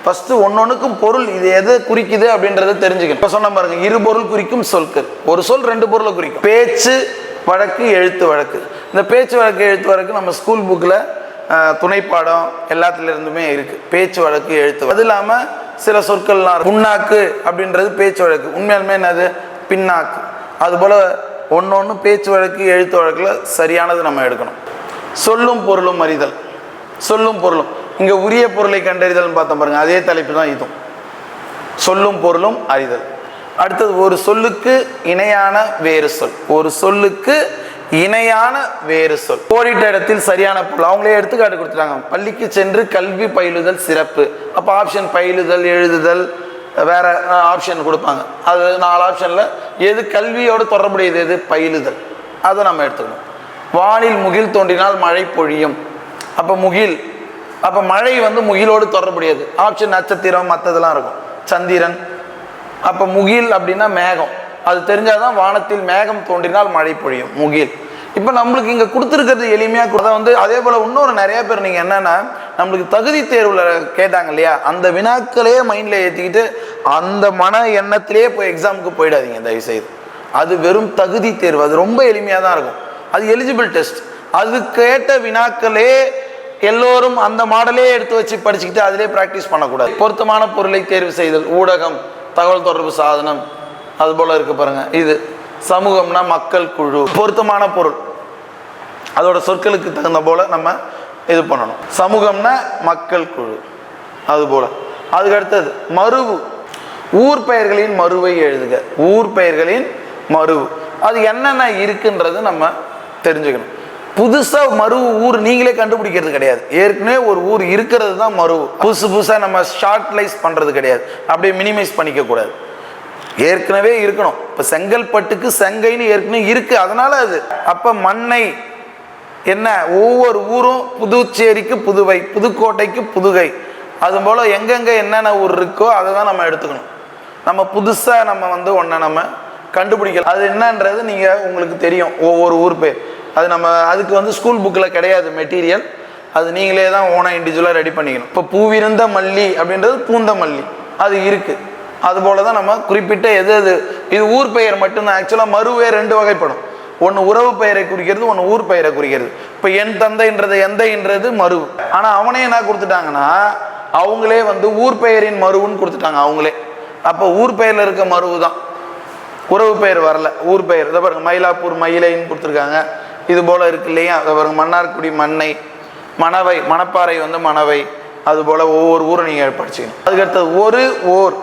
Speaker 1: ஃபஸ்ட்டு ஒன்னொன்றுக்கும் பொருள் இது எது குறிக்குது அப்படின்றத தெரிஞ்சுக்கணும். இப்போ சொன்ன பாருங்க, இருபொருள் குறிக்கும் சொற்கள், ஒரு சொல் 2 பொருளை குறிக்கும். பேச்சு வழக்கு, எழுத்து வழக்கு. இந்த பேச்சு வழக்கு எழுத்து வழக்கு நம்ம ஸ்கூல் புக்கில் துணைப்பாடம் எல்லாத்துலேருந்துமே இருக்குது. பேச்சு வழக்கு எழுத்து. அது இல்லாமல் சில சொற்கள்லாம் புண்ணாக்கு அப்படின்றது பேச்சு வழக்கு, உண்மையாலுமே என்னது பின்னாக்கு. அதுபோல் ஒன்று பேச்சு வழக்கு எழுத்து வழக்கில் சரியானது நம்ம எடுக்கணும். சொல்லும் பொருளும் அறிதல். சொல்லும் பொருளும் இங்கே உரிய பொருளை கண்டறிதல்னு பார்த்தோம் பாருங்க, அதே தலைப்பு தான் இதுவும், சொல்லும் பொருளும் அறிதல். அடுத்தது ஒரு சொல்லுக்கு இணையான வேறு சொல். ஒரு சொல்லுக்கு இணையான வேறு சொல். கோடிட்ட இடத்தில் சரியான பொருள். அவங்களே எடுத்துக்காட்டு கொடுத்துட்டாங்க. பள்ளிக்கு சென்று கல்வி பயிலுதல் சிறப்பு. அப்போ ஆப்ஷன் பயிலுதல், எழுதுதல், வேற ஆப்ஷன் கொடுப்பாங்க. அது 4 ஆப்ஷனில் எது கல்வியோடு தொடர்புடையது, எது பயிலுதல், அதை நம்ம எடுத்துக்கணும். வானில் முகில் தோன்றினால் மழை பொழியும். அப்போ முகில், அப்போ மழை வந்து முகிலோடு தொடர்புடையது. ஆப்ஷன் நட்சத்திரம் மற்றதெல்லாம் இருக்கும், சந்திரன். அப்போ முகில் அப்படின்னா மேகம், அது தெரிஞ்சாதான் வானத்தில் மேகம் தோன்றினால் மழை பொழியும், முகில். இப்போ நம்மளுக்கு இங்கே கொடுத்துருக்கிறது எளிமையாக அதை வந்து அதே போல் இன்னொரு நிறைய பேர் நீங்கள் என்னென்னா நம்மளுக்கு தகுதி தேர்வில் கேட்டாங்க இல்லையா, அந்த வினாக்களே மைண்டில் ஏற்றிக்கிட்டு அந்த மன எண்ணத்திலே போய் எக்ஸாமுக்கு போயிடாதீங்க தயவுசெய்து. அது வெறும் தகுதி தேர்வு, அது ரொம்ப எளிமையாக தான் இருக்கும். அது எலிஜிபிள் டெஸ்ட். அது கேட்ட வினாக்களே எல்லோரும் அந்த மாடலே எடுத்து வச்சு படிச்சுக்கிட்டு அதிலே ப்ராக்டிஸ் பண்ணக்கூடாது. பொருத்தமான பொருளை தேர்வு செய்தல், ஊடகம், தகவல் தொடர்பு சாதனம், அது போல் இருக்கு பாருங்க. இது சமூகம்னா மக்கள் குழு. பொருத்தமான பொருள் அதோட சொற்களுக்கு தகுந்த போல நம்ம இது பண்ணணும். சமூகம்னா மக்கள் குழு, அது போல. அதுக்கு அடுத்தது மருவு. ஊர் பெயர்களின் மருவை எழுதுக. ஊர் பெயர்களின் மருவு, அது என்னென்ன இருக்குன்றது நம்ம தெரிஞ்சுக்கணும். புதுசாக மருவு ஊர் நீங்களே கண்டுபிடிக்கிறது கிடையாது. ஏற்கனவே ஒரு ஊர் இருக்கிறது தான் மருவு. புதுசாக நம்ம ஷார்ட்லைஸ் பண்ணுறது கிடையாது, அப்படியே மினிமைஸ் பண்ணிக்க கூடாது. ஏற்கனவே இருக்கணும். இப்போ செங்கல்பட்டுக்கு செங்கைன்னு ஏற்கனவே இருக்குது, அதனால அது. அப்போ மண்ணை என்ன, ஒவ்வொரு ஊரும் புதுச்சேரிக்கு புதுவை, புதுக்கோட்டைக்கு புதுகை, அதுபோல் எங்கெங்கே என்னென்ன ஊர் இருக்கோ அதை தான் நம்ம எடுத்துக்கணும். நம்ம புதுசாக நம்ம வந்து ஒன்றை நம்ம கண்டுபிடிக்கலாம். அது என்னன்றது நீங்கள் உங்களுக்கு தெரியும், ஒவ்வொரு ஊர் பேர். அது நம்ம அதுக்கு வந்து ஸ்கூல் புக்கில் கிடையாது மெட்டீரியல், அது நீங்களே தான் ஓனாக இண்டிவிஜுவலாக ரெடி பண்ணிக்கணும். இப்போ பூவிருந்த மல்லி அப்படின்றது பூந்த மல்லி, அது இருக்குது. அதுபோல தான் நம்ம குறிப்பிட்ட எது எது இது ஊர் பெயர் மட்டும்தான். ஆக்சுவலாக மருவே 2 வகைப்படும். ஒன்று உறவு பெயரை குறிக்கிறது, ஒன்று ஊர் பெயரை குறிக்கிறது. இப்போ என் தந்தைன்றது எந்தைன்றது மருவு. ஆனால் அவனே என்ன கொடுத்துட்டாங்கன்னா அவங்களே வந்து ஊர் பெயரின் மருவுன்னு கொடுத்துட்டாங்க அவங்களே. அப்போ ஊர் பெயரில் இருக்க மருவு தான், உறவு பெயர் வரல. ஊர் பெயர் இதை பாருங்க, மயிலாப்பூர் மயிலைன்னு கொடுத்துருக்காங்க. இது போல் இருக்கு இல்லையா? அதை பாருங்க, மன்னார்குடி மண்ணை, மணவை மணப்பாறை வந்து மணவை. அதுபோல் ஒவ்வொரு ஊரை நீங்கள் படிச்சுக்கணும். அதுக்கடுத்தது ஒரு ஓர்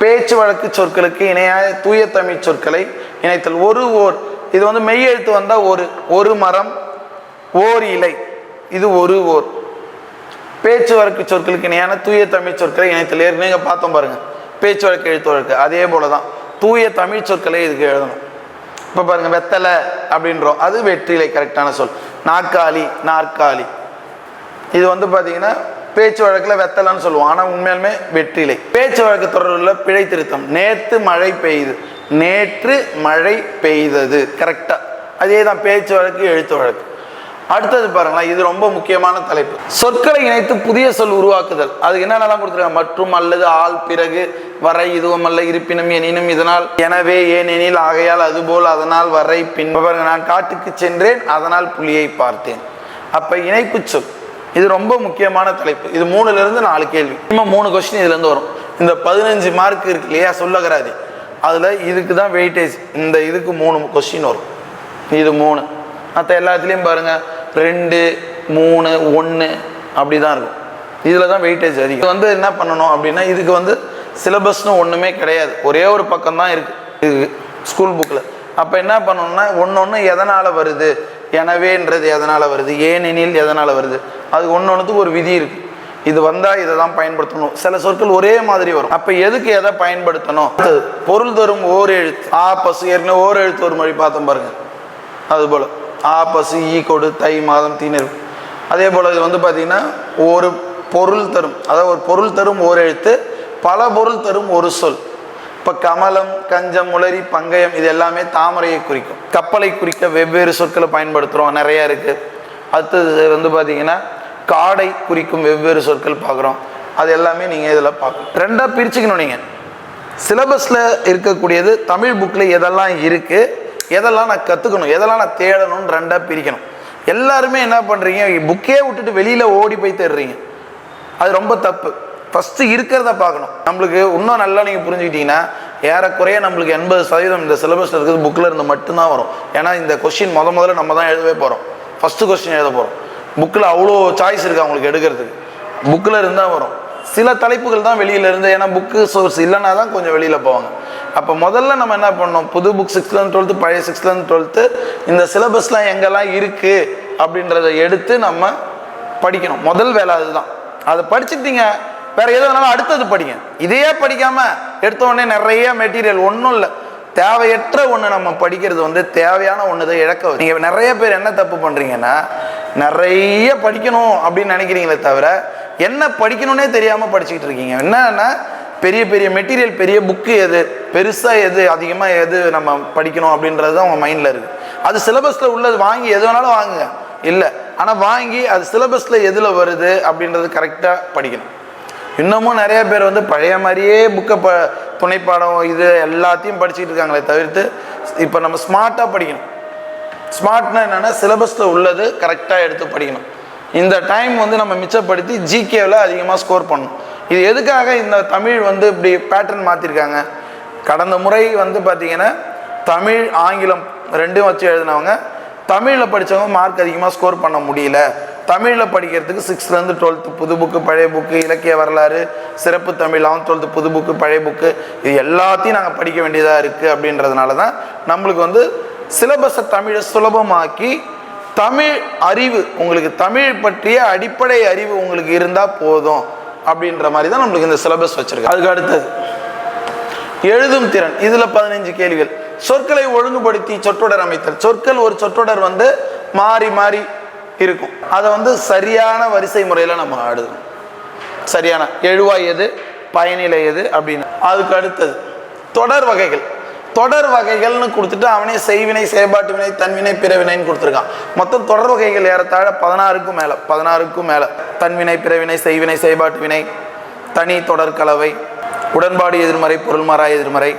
Speaker 1: பேச்சு வழக்கு சொற்களுக்கு இணையாக தூய தமிழ் சொற்களை இணைத்தல். ஒரு ஓர் இது வந்து மெய் எழுத்து வந்தால் ஒரு மரம், ஓர் இலை, இது ஒரு ஓர். பேச்சு வழக்கு சொற்களுக்கு இணையான தூய தமிழ் சொற்களை இணைத்தல். ஏற்கனவே பார்த்தோம் பாருங்க, பேச்சு வழக்கு எழுத்து வழக்கு அதே போல தான் தூய தமிழ் சொற்களை இதுக்கு எழுதணும். இப்போ பாருங்க, வெத்தலை அப்படின்றோம், அது வெற்றிலை கரெக்டான சொல். நாற்காலி, நாற்காலி, இது வந்து பார்த்தீங்கன்னா பேச்சு வழக்கில் வெத்தலைன்னு சொல்லுவோம், ஆனால் உண்மையாலுமே வெற்றிலை. பேச்சு வழக்கு தொடர்பில் பிழை திருத்தம். நேற்று மழை பெய்யுது, நேற்று மழை பெய்தது கரெக்டாக. அதே தான் பேச்சு வழக்கு எழுத்து வழக்கு. அடுத்தது பாருங்களா, இது ரொம்ப முக்கியமான தலைப்பு. சொற்களை இணைத்து புதிய சொல் உருவாக்குதல். அதுக்கு என்னென்னலாம் கொடுத்துருக்காங்க? மற்றும், அல்லது, ஆள், பிறகு, வரை, இதுவும் அல்ல, இருப்பினும், எனினும், இதனால், எனவே, ஏனெனில், ஆகையால், அதுபோல், அதனால், வரை, பின். பாருங்க, நான் காட்டுக்கு சென்றேன், அதனால் புலியை பார்த்தேன். அப்ப இணைப்பு சொல் இது ரொம்ப முக்கியமான தலைப்பு. இது 3லிருந்து 4 கேள்வி, இன்னும் 3 கொஸ்டின் இதுலேருந்து வரும். இந்த 15 மார்க் இருக்கு இல்லையா சொல்லகராதி, அதில் இதுக்கு தான் வெயிட்டேஜ். இந்த இதுக்கு 3 கொஸ்டின் வரும். இது 3, மற்ற எல்லாத்துலேயும் பாருங்கள் 2, 3, 1 அப்படி தான் இருக்கும். இதில் தான் வெயிட்டேஜ் அதிகம். இது வந்து என்ன பண்ணணும் அப்படின்னா, இதுக்கு வந்து சிலபஸ்னு ஒன்றுமே கிடையாது, ஒரே ஒரு பக்கம் தான் இருக்குது இது ஸ்கூல் புக்கில். அப்போ என்ன பண்ணணும்னா, ஒன்று எதனால் வருது, எனவேன்றது எதனால் வருது, ஏனெனில் எதனால் வருது, அது ஒன்றுத்துக்கு ஒரு விதி இருக்குது. இது வந்தால் இதை தான் பயன்படுத்தணும். சில சொற்கள் ஒரே மாதிரி வரும். அப்போ எதுக்கு எதை பயன்படுத்தணும்? பொருள் தரும் ஓர் எழுத்து. ஆ பசு, ஏற்கனவே ஓர் எழுத்து ஒரு மொழி பார்த்தோம் பாருங்க. அதுபோல் ஆ பசு, ஈ கொடு, தை மாதம், தீனர். அதே போல் இது வந்து பார்த்திங்கன்னா ஒரு பொருள் தரும், அதாவது ஒரு பொருள் தரும் ஓர் எழுத்து, பல பொருள் தரும் ஒரு சொல். இப்போ கமலம், கஞ்சம், முளரி, பங்கயம் இது எல்லாமே தாமரையை குறிக்கும். கப்பலை குறிக்க வெவ்வேறு சொற்களை பயன்படுத்துகிறோம், நிறையா இருக்குது. அடுத்தது வந்து பார்த்திங்கன்னா காடை குறிக்கும் வெவ்வேறு சொற்கள் பார்க்குறோம். அது எல்லாமே நீங்கள் இதில் பார்க்கணும். 2ஆக பிரிச்சுக்கணும். நீங்கள் சிலபஸில் இருக்கக்கூடியது தமிழ் புக்கில் எதெல்லாம் இருக்குது, எதெல்லாம் நான் கற்றுக்கணும், எதெல்லாம் நான் தேடணும்னு 2ஆக பிரிக்கணும். எல்லாருமே என்ன பண்ணுறீங்க, புக்கே விட்டுட்டு வெளியில் ஓடி போய் தேடுறீங்க. அது ரொம்ப தப்பு. ஃபஸ்ட்டு இருக்கிறத பார்க்கணும். நம்மளுக்கு இன்னும் நல்லா நீங்கள் புரிஞ்சுக்கிட்டீங்கன்னா, ஏறக்குறைய நம்மளுக்கு 80% இந்த சிலபஸில் இருக்கிறது புக்கில் இருந்து மட்டும்தான் வரும். ஏன்னா இந்த கொஸ்டின் முதல்ல நம்ம தான் எழுதவே போகிறோம். ஃபஸ்ட்டு கொஸ்டின் எழுத போகிறோம். புக்கில் அவ்வளோ சாய்ஸ் இருக்குது அவங்களுக்கு எடுக்கிறதுக்கு, புக்கில் இருந்தால் வரும். சில தலைப்புகள் தான் வெளியிலேருந்து, ஏன்னா புக்கு சோர்ஸ் இல்லைனா தான் கொஞ்சம் வெளியில் போவாங்க. அப்போ முதல்ல நம்ம என்ன பண்ணோம், புது புக் 6th-லேருந்து 12th, பழைய 6th-லேருந்து 12th இந்த சிலபஸ்லாம் எங்கெல்லாம் இருக்குது அப்படின்றத எடுத்து நம்ம படிக்கணும். முதல் வேலை அதுதான். அதை படிச்சுட்டீங்க, வேறு எதுனாலும் அடுத்தது படிங்க. இதையே படிக்காமல் எடுத்த உடனே நிறைய மெட்டீரியல் ஒன்றும் இல்லை, தேவையற்ற ஒன்று நம்ம படிக்கிறது வந்து தேவையான ஒன்று தான் இழக்க. நீங்கள் நிறைய பேர் என்ன தப்பு பண்ணுறீங்கன்னா, நிறைய படிக்கணும் அப்படின்னு நினைக்கிறீங்களே தவிர என்ன படிக்கணும்னே தெரியாமல் படிச்சுக்கிட்டு இருக்கீங்க. என்னன்னா பெரிய பெரிய மெட்டீரியல், பெரிய புக்கு எது பெருசாக, எது அதிகமாக, எது நம்ம படிக்கணும் அப்படின்றது தான் உங்கள் மைண்டில் இருக்குது. அது சிலபஸில் உள்ளது வாங்கி எது வேணாலும் வாங்குங்க, இல்லை, ஆனால் வாங்கி அது சிலபஸில் எதில் வருது அப்படின்றது கரெக்டாக படிக்கணும். இன்னமும் நிறைய பேர் வந்து பழைய மாதிரியே புக்கை துணைப்பாடம் இது எல்லாத்தையும் படிச்சுக்கிட்டு இருக்காங்களே தவிர்த்து, இப்போ நம்ம ஸ்மார்ட்டாக படிக்கணும். ஸ்மார்ட்னா என்னென்னா சிலபஸில் உள்ளது கரெக்டாக எடுத்து படிக்கணும். இந்த டைம் வந்து நம்ம மிச்சப்படுத்தி ஜிகேவில் அதிகமாக ஸ்கோர் பண்ணணும். இது எதுக்காக இந்த தமிழ் வந்து இப்படி பேட்டர்ன் மாற்றிருக்காங்க? கடந்த முறை வந்து பார்த்திங்கன்னா தமிழ் ஆங்கிலம் 2ம் வச்சு எழுதினவங்க, தமிழில் படித்தவங்க மார்க் அதிகமாக ஸ்கோர் பண்ண முடியல. தமிழில் படிக்கிறதுக்கு 6th-லேருந்து 12th புது புக்கு, பழைய புக்கு, இலக்கிய வரலாறு, சிறப்பு தமிழ் 11th 12th புது புக்கு, பழைய புக்கு, இது எல்லாத்தையும் நாங்கள் படிக்க வேண்டியதாக இருக்குது. அப்படின்றதுனால தான் நம்மளுக்கு வந்து சிலபஸை தமிழை சுலபமாக்கி, தமிழ் அறிவு உங்களுக்கு, தமிழ் பற்றிய அடிப்படை அறிவு உங்களுக்கு இருந்தால் போதும் அப்படின்ற மாதிரி தான் நம்மளுக்கு இந்த சிலபஸ் வச்சுருக்கு. அதுக்கு அடுத்தது எழுதும் திறன். இதில் 15 கேள்விகள். சொற்களை ஒழுங்குபடுத்தி சொற்றொடர் அமைத்தல். சொற்கள் ஒரு சொற்றொடர் வந்து மாறி மாறி இருக்கும், அதை வந்து சரியான வரிசை முறையில் நம்ம எழுதணும். சரியான எழுவாய் எது, பயனிலை எது அப்படின்னு. அதுக்கு அடுத்தது தொடர் வகைகள். தொடர் வகைகள்னு கொடுத்துட்டு அவனே செய்வினை, செயற்பாட்டு வினை, தன்வினை, பிறவினைன்னு கொடுத்துருக்கான். மொத்தம் தொடர் வகைகள் ஏறத்தாழ 16க்கும் மேலே. தன்வினை, பிறவினை, செய்வினை, செயற்பாட்டு வினை, தனி தொடர் கலவை, உடன்பாடு எதிர்மறை, பொருள்மாறா எதிர்மறை,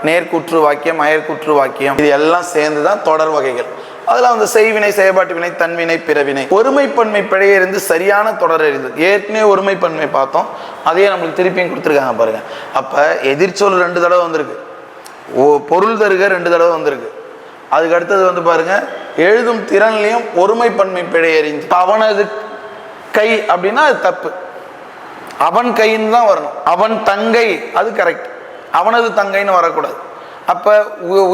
Speaker 1: நேர்கூற்று வாக்கியம், அயர்கூற்று வாக்கியம், இது எல்லாம் சேர்ந்து தான் தொடர் வகைகள். அதில் வந்து செய்வினை, செயற்பாட்டு வினை, தன்வினை, பிறவினை. ஒருமைப்பன்மை பிழையிருந்து சரியான தொடர் அறிந்து. ஏற்கனவே ஒருமைப்பன்மை பார்த்தோம், அதையே நம்மளுக்கு திருப்பியும் கொடுத்துருக்காங்க பாருங்க. அப்போ எதிர்ச்சொல் 2 தடவை வந்திருக்கு, பொருள் தருக 2 தடவை வந்திருக்கு. அதுக்கு அடுத்தது வந்து பாருங்க, எழுதும் திறன்லையும் ஒருமைப்பன்மை பிழை அறிந்து. அவனது கை அப்படின்னா அது தப்பு, அவன் கைன்னு தான் வரணும். அவன் தங்கை அது கரெக்ட், அவனது தங்கைன்னு வரக்கூடாது. அப்போ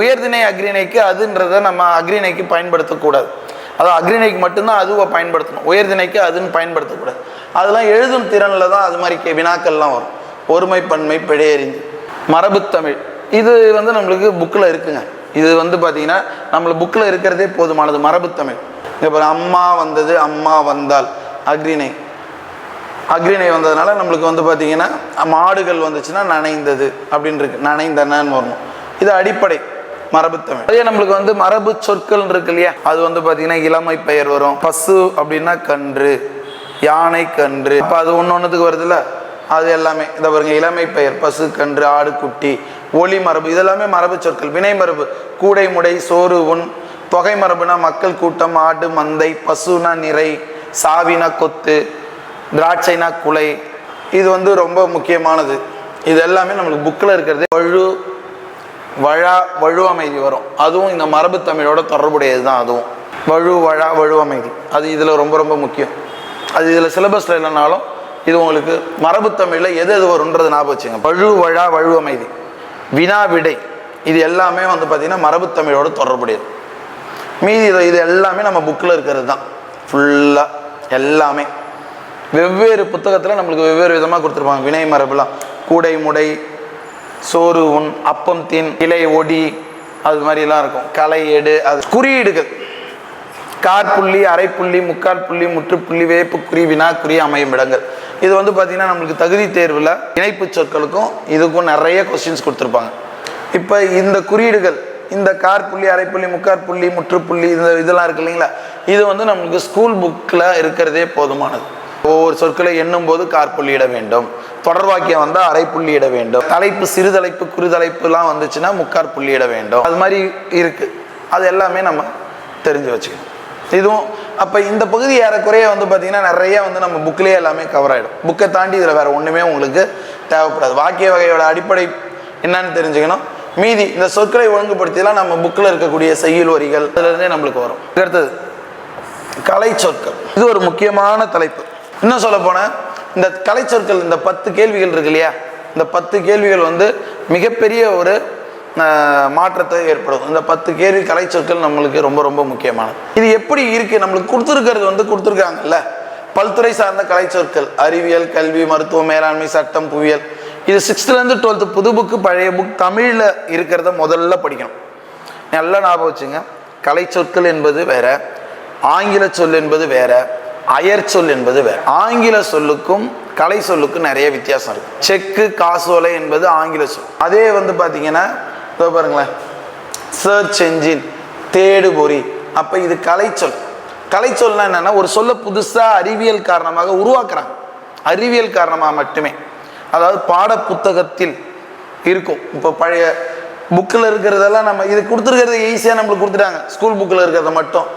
Speaker 1: உயர்திணை அக்ரிணைக்கு அதுன்றதை நம்ம அக்ரிணைக்கு பயன்படுத்தக்கூடாது. அதாவது அக்ரிணைக்கு மட்டும்தான் அதுவை பயன்படுத்தணும், உயர்திணைக்கு அதுன்னு பயன்படுத்தக்கூடாது. அதெல்லாம் எழுதும் திறனில் தான் அது மாதிரி வினாக்கள்லாம் வரும். ஒருமைப்பன்மை பிழை அறிந்து. மரபுத்தமிழ் இது வந்து நம்மளுக்கு புக்கில் இருக்குங்க. இது வந்து பார்த்தீங்கன்னா நம்மளுக்கு புக்கில் இருக்கிறதே போதுமானது. மரபுத்தமிழ் இப்போ அம்மா வந்தது, அம்மா வந்தால் அக்ரிணை. அக்ரிணை வந்ததுனால நம்மளுக்கு வந்து பார்த்தீங்கன்னா மாடுகள் வந்துச்சுன்னா நனைந்தது அப்படின்னு இருக்கு, நனைந்தனன்னு வரணும். இது அடிப்படை மரபுத்தமிழ். அதே நம்மளுக்கு வந்து மரபு சொற்கள் இருக்கு இல்லையா, அது வந்து பார்த்தீங்கன்னா இளமை பெயர் வரும். பசு அப்படின்னா கன்று, யானை கன்று, அப்போ அது ஒன்றுத்துக்கு வருதுல்ல, அது எல்லாமே இதை பாருங்க. இளமை பெயர், பசு, கன்று, ஆடு, குட்டி. ஒளி மரபு இதெல்லாமே மரபு சொற்கள். வினை மரபு கூடை, முடை, சோறு, உண். தொகை மரபுனா மக்கள் கூட்டம், ஆடு, மந்தை. பசுனா நிறை, சாவினா கொத்து, திராட்சைனா குலை. இது வந்து ரொம்ப முக்கியமானது. இது எல்லாமே நம்மளுக்கு புக்கில் இருக்கிறது. வழா, வழுவமைதி வரும், அதுவும் இந்த மரபு தமிழோட தொடர்புடையது தான். அதுவும் வழா, வழுவமைதி அது இதில் ரொம்ப ரொம்ப முக்கியம். அது இதில் சிலபஸில் இல்லைனாலும் இது உங்களுக்கு மரபு தமிழில் எது எது வரும்ன்றது ஞாபகம் வச்சுங்க. வழா, வழுவமைதி, வினா, விடை, இது எல்லாமே வந்து பார்த்திங்கன்னா மரபு தமிழோட தொடர்புடையது. மீதி இது எல்லாமே நம்ம புக்கில் இருக்கிறது தான் ஃபுல்லாக. எல்லாமே வெவ்வேறு புத்தகத்தில் நம்மளுக்கு வெவ்வேறு விதமாக கொடுத்துருப்பாங்க. வினை மரபுலாம் கூடை, முடை, சோறு, உண், அப்பம், தீன், இலை, ஒடி, அது மாதிரிலாம் இருக்கும். களை, எடு, அது குறியீடுகள். காற்புள்ளி, அரைப்புள்ளி, முக்கால் புள்ளி, முற்றுப்புள்ளி, வேப்பு குறி, வினா குறி, அமையும் இடங்கள். இது வந்து பார்த்திங்கன்னா நம்மளுக்கு தகுதி தேர்வில் இணைப்பு சொற்களுக்கும் இதுக்கும் நிறைய கொஸ்டின்ஸ் கொடுத்துருப்பாங்க. இப்போ இந்த குறியீடுகள், இந்த காற்புள்ளி, அரைப்புள்ளி, முக்காற்புள்ளி, முற்றுப்புள்ளி, இதெல்லாம் இருக்கு இல்லைங்களா, இது வந்து நம்மளுக்கு ஸ்கூல் புக்கில் இருக்கிறதே போதுமானது. ஒவ்வொரு சொற்களை எண்ணும் போது காற்புள்ளியிட வேண்டும், தொடர்வாக்கியம் வந்தால் அரைப்புள்ளி இட வேண்டும், தலைப்பு, சிறுதலைப்பு, குறுதலைப்புலாம் வந்துச்சுன்னா முக்காற்புள்ளியிட வேண்டும். அது மாதிரி இருக்குது. அது எல்லாமே நம்ம தெரிஞ்சு வச்சுக்கணும். இதுவும் அப்போ இந்த பகுதி ஏறக்குறைய வந்து பார்த்திங்கன்னா நிறைய வந்து நம்ம புக்கிலே எல்லாமே கவர் ஆகிடும். புக்கை தாண்டி இதில் வேறு ஒன்றுமே உங்களுக்கு தேவைப்படாது. வாக்கிய வகையோட அடிப்படை என்னன்னு தெரிஞ்சுக்கணும். மீதி இந்த சொற்களை ஒழுங்குபடுத்திலாம் நம்ம புக்கில் இருக்கக்கூடிய செய்யுள் வரிகள் அதுலேருந்தே நம்மளுக்கு வரும். அடுத்தது கலை சொற்கள். இது ஒரு முக்கியமான தலைப்பு. இன்னும் சொல்ல போனால் இந்த கலை சொற்கள், இந்த 10 கேள்விகள் இருக்கு இல்லையா, இந்த 10 கேள்விகள் வந்து மிகப்பெரிய ஒரு மாற்றத்தை ஏற்படும். இந்த 10 கேள்வி கலை சொற்கள் நம்மளுக்கு ரொம்ப ரொம்ப முக்கியமானது. இது எப்படி இருக்குது நம்மளுக்கு கொடுத்துருக்கிறது வந்து கொடுத்துருக்காங்கல்ல, பல்துறை சார்ந்த கலை சொற்கள், அறிவியல், கல்வி, மருத்துவம், மேலாண்மை, சட்டம், புவியியல். இது 6th-லேருந்து 12th புது புக்கு, பழைய புக் தமிழில் இருக்கிறத முதல்ல படிக்கணும். நல்லா ஞாபகம் வச்சுங்க. கலை சொற்கள் என்பது வேற, ஆங்கில சொல் என்பது வேற, அயர் சொல் என்பது வேற. ஆங்கில சொல்லுக்கும் கலை சொல்லுக்கும் நிறைய வித்தியாசம் இருக்கு. செக்கு, காசோலை என்பது ஆங்கில சொல். அதே வந்து பார்த்தீங்கன்னா பாருங்களேன், சர்ச் என்ஜின், தேடுபொறி, அப்போ இது கலை சொல். கலை சொல்னா என்னன்னா ஒரு சொல்ல புதுசாக அறிவியல் காரணமாக உருவாக்குறாங்க. அறிவியல் காரணமாக மட்டுமே, அதாவது பாட புத்தகத்தில் இருக்கும். இப்போ பழைய புக்கில் இருக்கிறதெல்லாம் நம்ம இது கொடுத்துருக்கிறது ஈஸியாக நம்மளுக்கு கொடுத்துட்டாங்க. ஸ்கூல் புக்கில் இருக்கிறத மட்டும்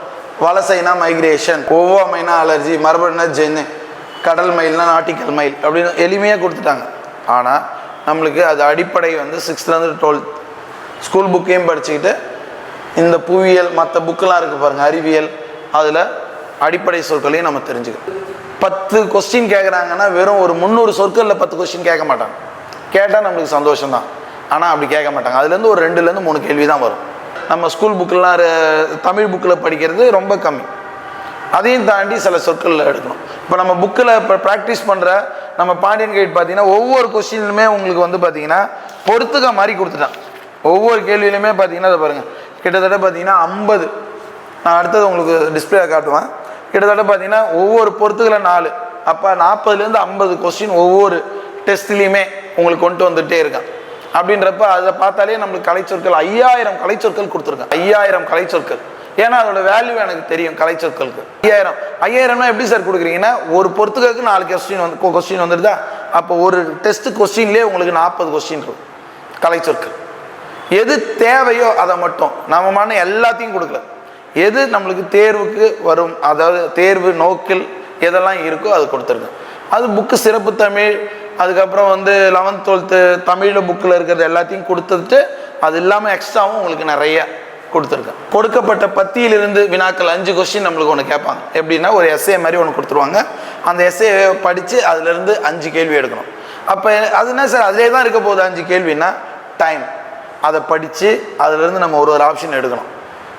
Speaker 1: வலசைனா மைக்ரேஷன், ஒவ்வாமைனா அலர்ஜி, மரபணுனா ஜென்னு, கடல் மயில்னா நாட்டிக்கல் மயில் அப்படின்னு எளிமையாக கொடுத்துட்டாங்க. ஆனால் நம்மளுக்கு அது அடிப்படை வந்து 6th-லேருந்து 12th ஸ்கூல் புக்கையும் படிச்சுக்கிட்டு இந்த புவியியல் மற்ற புக்கெலாம் இருக்குது பாருங்கள், அறிவியல், அதில் அடிப்படை சொற்களையும் நம்ம தெரிஞ்சுக்கணும். 10 கொஸ்டின் கேட்குறாங்கன்னா வெறும் ஒரு 300 சொற்களில் 10 கொஸ்டின் கேட்க மாட்டாங்க. கேட்டால் நம்மளுக்கு சந்தோஷம்தான், ஆனால் அப்படி கேட்க மாட்டாங்க. அதுலேருந்து ஒரு 2-3 கேள்வி தான் வரும். நம்ம ஸ்கூல் புக்கெலாம் தமிழ் புக்கில் படிக்கிறது ரொம்ப கம்மி. அதையும் தாண்டி சில சொற்களில் எடுக்கணும். இப்போ நம்ம புக்கில் இப்போ ப்ராக்டிஸ் பண்ணுற நம்ம பாண்டியன் கைட் பார்த்தீங்கன்னா ஒவ்வொரு கொஸ்டின்லுமே உங்களுக்கு வந்து பார்த்தீங்கன்னா பொறுத்துக்க மாதிரி கொடுத்துட்டான். ஒவ்வொரு கேள்வியிலுமே பார்த்தீங்கன்னா அதை பாருங்கள், கிட்டத்தட்ட பார்த்தீங்கன்னா 50, நான் அடுத்தது உங்களுக்கு டிஸ்பிளே காட்டுவேன். கிட்டத்தட்ட பார்த்தீங்கன்னா ஒவ்வொரு பொறுத்துக்களை 4, அப்போ 40லேருந்து 50 கொஸ்டின் ஒவ்வொரு டெஸ்ட்லேயுமே உங்களுக்கு கொண்டு வந்துகிட்டே இருக்கான். அப்படின்றப்ப அதை பார்த்தாலே நம்மளுக்கு கலைச்சொற்கள் 5000 கலைச்சொற்கள் கொடுத்துருக்காங்க. 5000 கலைச்சொற்கள். ஏன்னா அதோட வேல்யூ எனக்கு தெரியும். கலைச்சொற்களுக்கு 5000 எப்படி சார் கொடுக்குறீங்கன்னா ஒரு பொறுத்துக்கு 4 கொஸ்டின் வந்துடுதா, அப்போ ஒரு டெஸ்ட் கொஸ்டின்லேயே உங்களுக்கு 40 கொஸ்டின் இருக்கும் கலைச்சொற்கள். எது தேவையோ அதை மட்டும் நம்ம எல்லாத்தையும் கொடுக்கல. எது நம்மளுக்கு தேர்வுக்கு வரும், அதாவது தேர்வு நோக்கில் எதெல்லாம் இருக்கோ அது கொடுத்துருக்கேன். அது புக்கு சிறப்பு தமிழ், அதுக்கப்புறம் 11th 12th தமிழில் புக்கில் இருக்கிறது எல்லாத்தையும் கொடுத்துட்டு அது இல்லாமல் எக்ஸ்ட்ராவும் உங்களுக்கு நிறைய கொடுத்துருக்கேன். கொடுக்கப்பட்ட பத்தியிலிருந்து வினாக்கள் 5 கொஸ்டின் நம்மளுக்கு ஒன்று கேட்பாங்க. எப்படின்னா ஒரு எஸ்ஏ மாதிரி ஒன்று கொடுத்துருவாங்க. அந்த எஸ்ஏ படித்து அதுலேருந்து 5 கேள்வி எடுக்கணும். அப்போ அது என்ன சார் அதிலே தான் இருக்க போகுது 5 கேள்வின்னா, டைம் அதை படித்து அதுலேருந்து நம்ம ஒரு ஆப்ஷன் எடுக்கணும்.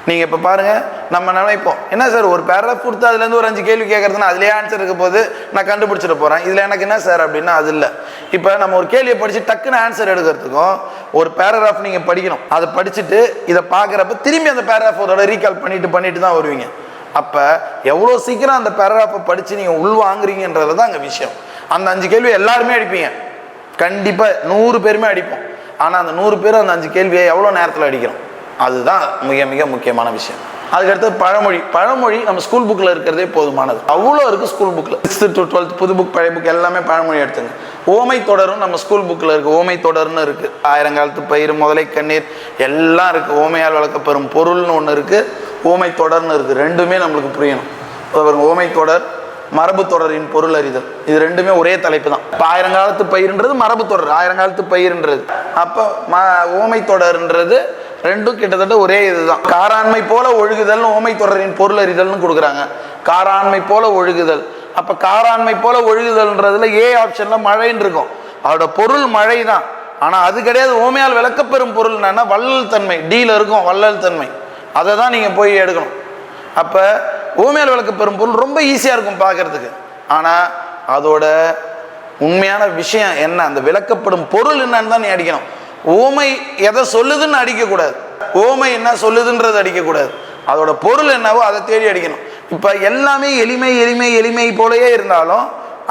Speaker 1: நீங்கள் இப்போ பாருங்கள், நம்ம நினைப்போம் என்ன சார் ஒரு பேராகிராஃப் கொடுத்து அதுலேருந்து ஒரு 5 கேள்வி கேட்குறதுனா அதிலே ஆன்சர் இருக்க போது நான் கண்டுபிடிச்சிட போகிறேன், இதில் எனக்கு என்ன சார் அப்படின்னா அது இல்லை. இப்போ நம்ம ஒரு கேள்வியை படித்து டக்குன்னு ஆன்சர் எடுக்கிறதுக்கும் ஒரு பேராகிராஃப் நீங்கள் படிக்கணும். அதை படிச்சுட்டு இதை பார்க்குறப்ப திரும்பி அந்த பேராகிராஃபோட ரீகால் பண்ணிட்டு தான் வருவீங்க. அப்போ எவ்வளோ சீக்கிரம் அந்த பேராகிராஃபை படித்து நீங்கள் உள்வாங்குறீங்கன்றது தான் அங்கே விஷயம். அந்த 5 கேள்வி எல்லாருமே அடிப்பீங்க, கண்டிப்பாக 100 பேருமே அடிப்போம். ஆனால் அந்த 100 பேரும் அந்த 5 கேள்வியை எவ்வளோ நேரத்தில் அடிக்கிறோம், அதுதான் மிக மிக முக்கியமான விஷயம். அதுக்கடுத்து பழமொழி நம்ம ஸ்கூல் புக்கில் இருக்கிறதே போதுமானது, அவ்வளோ இருக்குது ஸ்கூல் புக்கில். 6th to 12th புது புக் பழைய புக் எல்லாமே பழமொழி எடுத்துங்க. ஓமை தொடரும் நம்ம ஸ்கூல் புக்கில் இருக்குது, ஓமை தொடர்னு இருக்குது. ஆயிரங்காலத்து பயிர், முதலை கண்ணீர் எல்லாம் இருக்குது. ஓமையால் வளர்க்கப்பெறும் பொருள்னு ஒன்று இருக்குது, ஓமை தொடர்னு இருக்குது. ரெண்டுமே நம்மளுக்கு புரியணும். ஓமை தொடர், மரபு தொடரின் பொருள் அறிதல், இது ரெண்டுமே ஒரே தலைப்பு தான். இப்போ ஆயிரங்காலத்து பயிர்ன்றது மரபு தொடர், ஆயிரங்காலத்து பயிர்ன்றது. அப்போ ஓமை தொடர்ன்றது ரெண்டும் கிட்டத்தட்ட ஒரே இதுதான். காராண்மை போல ஒழுகுதல்னு ஓமை தொடரின் பொருள் அறிதல்னு கொடுக்குறாங்க. காராண்மை போல ஒழுகுதல், அப்போ காராண்மை போல ஒழுகுதல்ன்றதுல ஏ ஆப்ஷன்ல மழைன்னு இருக்கும், அதோட பொருள் மழை தான். ஆனால் அது கிடையாது. ஓமையால் விளக்கப்பெறும் பொருள் என்னன்னா வள்ளல் தன்மை, டீல இருக்கும் வள்ளல் தன்மை, அதை தான் நீங்கள் போய் எடுக்கணும். அப்போ ஓமையால் விளக்கப்பெறும் பொருள் ரொம்ப ஈஸியாக இருக்கும் பார்க்கறதுக்கு, ஆனால் அதோட உண்மையான விஷயம் என்ன, அந்த விளக்கப்படும் பொருள் என்னன்னு தான் நீ அடிக்கணும். ஓமை எதை சொல்லுதுன்னு அடிக்கக்கூடாது, ஓமை என்ன சொல்லுதுன்றது அடிக்கக்கூடாது, அதோட பொருள் என்னவோ அதை தேடி அடிக்கணும். இப்போ எல்லாமே எளிமை போலயே இருந்தாலும்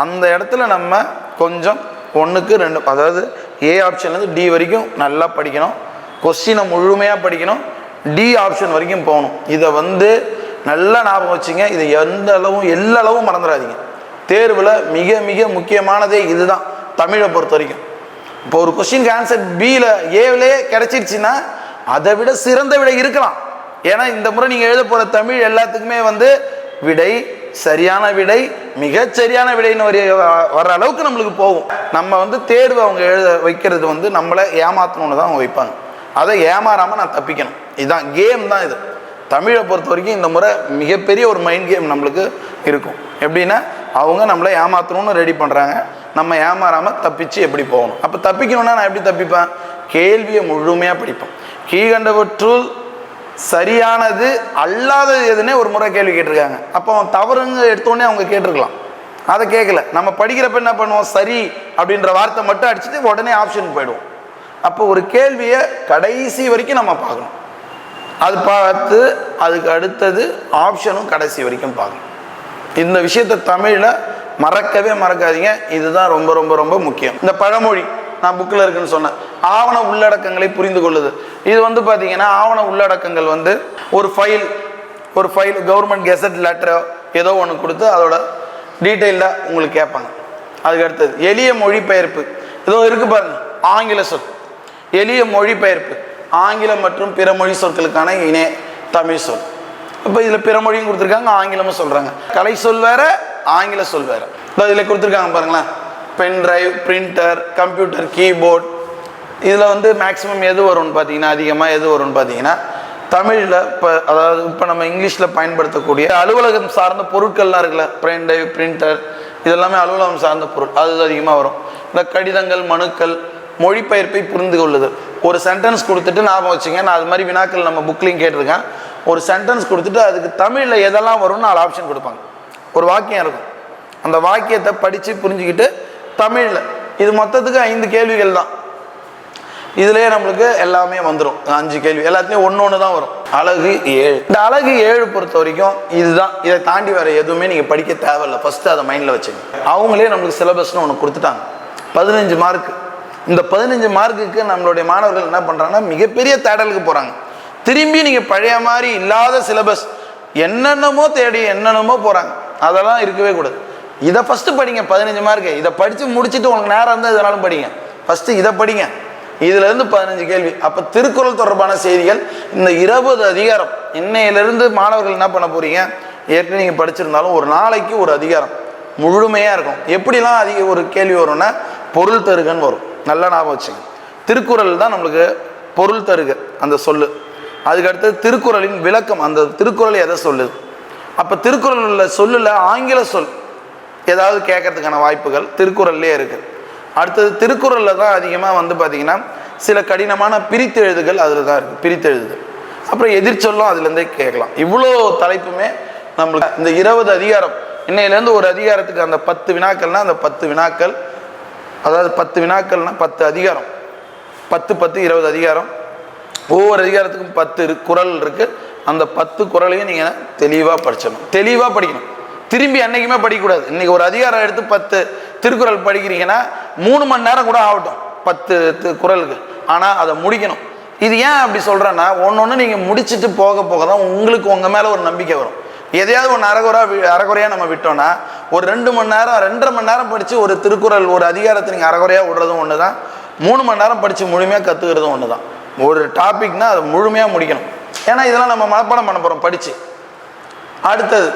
Speaker 1: அந்த இடத்துல நம்ம கொஞ்சம் 1க்கு 2, அதாவது ஏ ஆப்ஷன்லேருந்து டி வரைக்கும் நல்லா படிக்கணும், கொஸ்டினை முழுமையாக படிக்கணும், டி ஆப்ஷன் வரைக்கும் போகணும். இதை நல்லா ஞாபகம் வச்சுங்க. இதை எல்லா அளவும் மறந்துடாதீங்க. தேர்வில் மிக மிக முக்கியமானதே இதுதான் தமிழை பொறுத்த வரைக்கும். இப்போ ஒரு கொஸ்டினுக்கு ஆன்சர் பியில் ஏவிலே கிடைச்சிருச்சுன்னா அதை விட சிறந்த விடை இருக்கலாம். ஏன்னா இந்த முறை நீங்கள் எழுத போகிற தமிழ் எல்லாத்துக்குமே விடை, சரியான விடை, மிகச்சரியான விடைன்னு வர அளவுக்கு நம்மளுக்கு போகும். நம்ம தேர்வு அவங்க எழுத வைக்கிறது நம்மளை ஏமாற்றணுன்னு தான் அவங்க வைப்பாங்க. அதை ஏமாறாமல் நான் தப்பிக்கணும், இதுதான் கேம் தான் இது. தமிழை பொறுத்த வரைக்கும் இந்த முறை மிகப்பெரிய ஒரு மைண்ட் கேம் நம்மளுக்கு இருக்கும். எப்படின்னா அவங்க நம்மளை ஏமாற்றணும்னு ரெடி பண்ணுறாங்க, நம்ம ஏமாறாமல் தப்பிச்சு எப்படி போகணும். அப்போ தப்பிக்கணும்னா நான் எப்படி தப்பிப்பேன், கேள்வியை முழுமையாக படிப்பேன். கீழ்கண்டவற்றுள் சரியானது அல்லாதது எதுன்னே ஒரு முறை கேள்வி கேட்டிருக்காங்க. அப்போ அவன் தவறுங்க எடுத்தோடனே அவங்க கேட்டிருக்கலாம், அதை கேட்கல. நம்ம படிக்கிறப்ப என்ன பண்ணுவோம், சரி அப்படின்ற வார்த்தை மட்டும் அடிச்சுட்டு உடனே ஆப்ஷனுக்கு போயிடுவோம். அப்போ ஒரு கேள்வியை கடைசி வரைக்கும் நம்ம பார்க்கணும், அது பார்த்து அதுக்கு அடுத்தது ஆப்ஷனும் கடைசி வரைக்கும் பார்க்கணும். இந்த விஷயத்தை தமிழில் மறக்கவே மறக்காதீங்க, இதுதான் ரொம்ப ரொம்ப ரொம்ப முக்கியம். இந்த பழமொழி நான் புக்கில் இருக்குன்னு சொன்னேன், ஆவண உள்ளடக்கங்களை புரிந்து கொள்ளுது. இது பார்த்தீங்கன்னா ஆவண உள்ளடக்கங்கள் ஒரு ஃபைல் கவர்மெண்ட் கெசட் லெட்டரோ ஏதோ ஒன்று கொடுத்து அதோட டீட்டெயிலாக உங்களுக்கு கேட்பாங்க. அதுக்கு அடுத்தது எளிய மொழிபெயர்ப்பு, ஏதோ இருக்கு பாருங்க, ஆங்கில சொல், எளிய மொழிபெயர்ப்பு, ஆங்கிலம் மற்றும் பிற மொழி சொற்களுக்கான இணை தமிழ் சொல். இப்போ இதில் பிற மொழியும் கொடுத்துருக்காங்க, ஆங்கிலமும் சொல்கிறாங்க. கலை சொல் வேற, ஆங்கில சொல் வேற. இதில் கொடுத்துருக்காங்க பாருங்களேன், pen drive, printer, computer, keyboard. இதில் மேக்ஸிமம் எது வரும்னு பார்த்தீங்கன்னா, அதிகமாக எது வரும்னு பார்த்தீங்கன்னா தமிழில் இப்போ நம்ம இங்கிலீஷில் பயன்படுத்தக்கூடிய அலுவலகம் சார்ந்த பொருட்கள்லாம் இருக்குல்ல, பென் டிரைவ், பிரிண்டர், இதெல்லாமே அலுவலகம் சார்ந்த பொருள், அது அதிகமாக வரும். இந்த கடிதங்கள், மனுக்கள், மொழிபெயர்ப்பை புரிந்து கொள்ளுதல். ஒரு சென்டென்ஸ் கொடுத்துட்டு ஞாபகம் வச்சுங்க, நான் அது மாதிரி வினாக்கள் நம்ம புக்லையும் கேட்டிருக்கேன். ஒரு சென்டென்ஸ் கொடுத்துட்டு அதுக்கு தமிழில் எதெல்லாம் வரும்னு 4 ஆப்ஷன் கொடுப்பாங்க. ஒரு வாக்கியம் இருக்கும், அந்த வாக்கியத்தை படித்து புரிஞ்சுக்கிட்டு தமிழில், இது மொத்தத்துக்கு 5 கேள்விகள் தான். இதுலேயே நம்மளுக்கு எல்லாமே வந்துடும். 5 கேள்வி எல்லாத்துலேயும் ஒன்று தான் வரும். அழகு 7. இந்த அழகு 7 பொறுத்த வரைக்கும் இதுதான், இதை தாண்டி வேறு எதுவுமே நீங்கள் படிக்க தேவையில்லை. ஃபஸ்ட்டு அதை மைண்டில் வச்சுங்க. அவங்களே நம்மளுக்கு சிலபஸ்னு ஒன்று கொடுத்துட்டாங்க, 15 மார்க்கு. இந்த 15 மார்க்குக்கு நம்மளுடைய மாணவர்கள் என்ன பண்ணுறாங்கன்னா மிகப்பெரிய தேடலுக்கு போகிறாங்க. திரும்பி நீங்கள் பழைய மாதிரி இல்லாத சிலபஸ் என்னென்னமோ தேடி என்னென்னமோ போகிறாங்க, அதெல்லாம் இருக்கவே கூடாது. இதை ஃபஸ்ட்டு படிங்க, 15 மார்க்கு. இதை படித்து முடிச்சுட்டு உங்களுக்கு நேரம் இருந்தால் இதனாலும் படிங்க. ஃபஸ்ட்டு இதை படிங்க. இதுலேருந்து 15 கேள்வி. அப்போ திருக்குறள் தொடர்பான செய்திகள் இந்த 20 அதிகாரம் இன்னையிலிருந்து மாணவர்கள் என்ன பண்ண போகிறீங்க, ஏற்கனவே நீங்கள் படிச்சிருந்தாலும் ஒரு நாளைக்கு ஒரு அதிகாரம் முழுமையாக இருக்கும். எப்படிலாம் ஒரு கேள்வி வரும்னா பொருள் தருகன்னு வரும். நல்லா ஞாபகம் வச்சுங்க. திருக்குறள் தான் நம்மளுக்கு பொருள் தருக அந்த சொல்லு. அதுக்கடுத்தது திருக்குறளின் விளக்கம், அந்த திருக்குறள் எதை சொல்லுது. அப்போ திருக்குறள் உள்ள சொல்லில் ஆங்கில சொல் ஏதாவது கேட்கறதுக்கான வாய்ப்புகள் திருக்குறள்லே இருக்குது. அடுத்தது திருக்குறளில் தான் அதிகமாக வந்து பார்த்திங்கன்னா சில கடினமான பிரித்தெழுதுகள் அதில் தான் இருக்குது, பிரித்தெழுதுகள். அப்புறம் எதிர்ச்சொல்லும் அதுலேருந்தே கேட்கலாம். இவ்வளோ தலைப்புமே நம்மளுக்கு இந்த 20 அதிகாரம் இன்னையிலேருந்து ஒரு அதிகாரத்துக்கு அந்த 10 வினாக்கள்னால் அந்த 10 வினாக்கள், அதாவது 10 வினாக்கள்னால் 10 அதிகாரம், 10 10 20 அதிகாரம். ஒவ்வொரு அதிகாரத்துக்கும் 10 குறள் இருக்குது. அந்த 10 குறளையும் நீங்கள் தெளிவாக படிச்சிடணும், தெளிவாக படிக்கணும். திரும்பி அன்னைக்குமே படிக்கக்கூடாது. இன்றைக்கி ஒரு அதிகாரம் எடுத்து 10 திருக்குறள் படிக்கிறீங்கன்னா 3 மணி நேரம் கூட ஆகட்டும் 10 குறளுக்கு, ஆனால் அதை முடிக்கணும். இது ஏன் அப்படி சொல்கிறேன்னா, ஒன்று நீங்கள் முடிச்சுட்டு போக போக தான் உங்களுக்கு உங்கள் மேலே ஒரு நம்பிக்கை வரும். எதையாவது ஒன்று அரைகுறையாக நம்ம விட்டோன்னா ஒரு 2 மணி நேரம் 2.5 மணி நேரம் படித்து ஒரு திருக்குறள் ஒரு அதிகாரத்தை நீங்கள் அரைகுறையாக விடுறதும் ஒன்று தான், 3 மணி நேரம் படித்து முழுமையாக கற்றுக்கிறதும் ஒன்று தான். ஒரு டாபிக்னால் அதை முழுமையாக முடிக்கணும். ஏன்னா இதெல்லாம் நம்ம மனப்பாடம் பண்ண போகிறோம் படித்து. அடுத்தது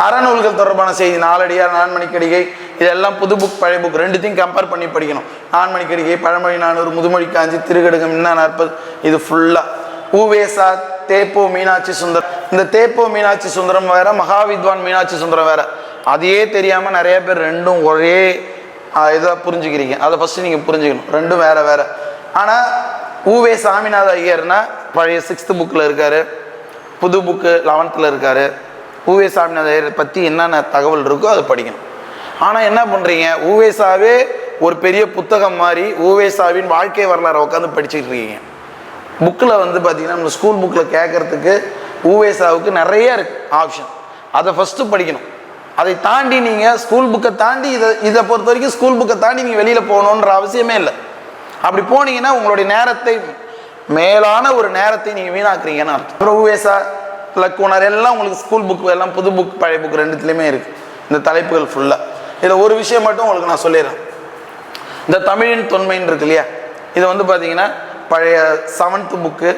Speaker 1: அறநூல்கள் தொடர்பான செய்தி, நாலடியார், நான்மணிக்கடிகை, இதெல்லாம் புது புக் பழைய புக் ரெண்டுத்தையும் கம்பேர் பண்ணி படிக்கணும். நான்மணிக்கடிகை, பழமொழி 400, முதுமொழி காஞ்சி, திருக்கடுகம், இன்னா 40, இது ஃபுல்லாக. உவேசா, தேப்போ மீனாட்சி சுந்தரம். இந்த தேப்போ மீனாட்சி சுந்தரம் வேற, மகாவித்வான் மீனாட்சி சுந்தரம் வேற. அதையே தெரியாமல் நிறைய பேர் ரெண்டும் ஒரே இதாக புரிஞ்சுக்கிறீங்க. அதை ஃபஸ்ட்டு நீங்கள் புரிஞ்சுக்கணும், ரெண்டும் வேற வேற. ஆனால் உவே சாமிநாத ஐயர்னா பழைய 6th புக்கில் இருக்கார், புது புக்கு 11th இருக்கார். உவே சாமிநாத ஐயரை பற்றி என்னென்ன தகவல் இருக்கோ அதை படிக்கணும். ஆனால் என்ன பண்ணுறீங்க, உவேசாவே ஒரு பெரிய புத்தகம் மாதிரி உவேசாவின் வாழ்க்கை வரலாறை உட்காந்து படிச்சுட்டு இருக்கீங்க. புக்கில் வந்து பார்த்திங்கன்னா நம்ம ஸ்கூல் புக்கில் கேட்குறதுக்கு உவேசாவுக்கு நிறைய இருக்குது ஆப்ஷன். அதை ஃபஸ்ட்டு படிக்கணும். அதை தாண்டி நீங்கள் ஸ்கூல் புக்கை தாண்டி இதை பொறுத்த வரைக்கும் ஸ்கூல் புக்கை தாண்டி நீங்கள் வெளியில் போகணுன்ற அவசியமே இல்லை. அப்படி போனீங்கன்னா உங்களுடைய நேரத்தை, மேலான ஒரு நேரத்தை நீங்கள் வீணாக்குறீங்கன்னு அர்த்தம். அப்புறம் உவேசா, லக்குனர் எல்லாம் உங்களுக்கு ஸ்கூல் புக்கு எல்லாம் புது புக் பழைய புக் ரெண்டுத்துலேயுமே இருக்குது இந்த தலைப்புகள் ஃபுல்லாக. இதில் ஒரு விஷயம் மட்டும் உங்களுக்கு நான் சொல்லிடுறேன். இந்த தமிழின் தொன்மைன்னு இருக்கு இல்லையா, இது வந்து பார்த்திங்கன்னா பழைய 7th புக்கு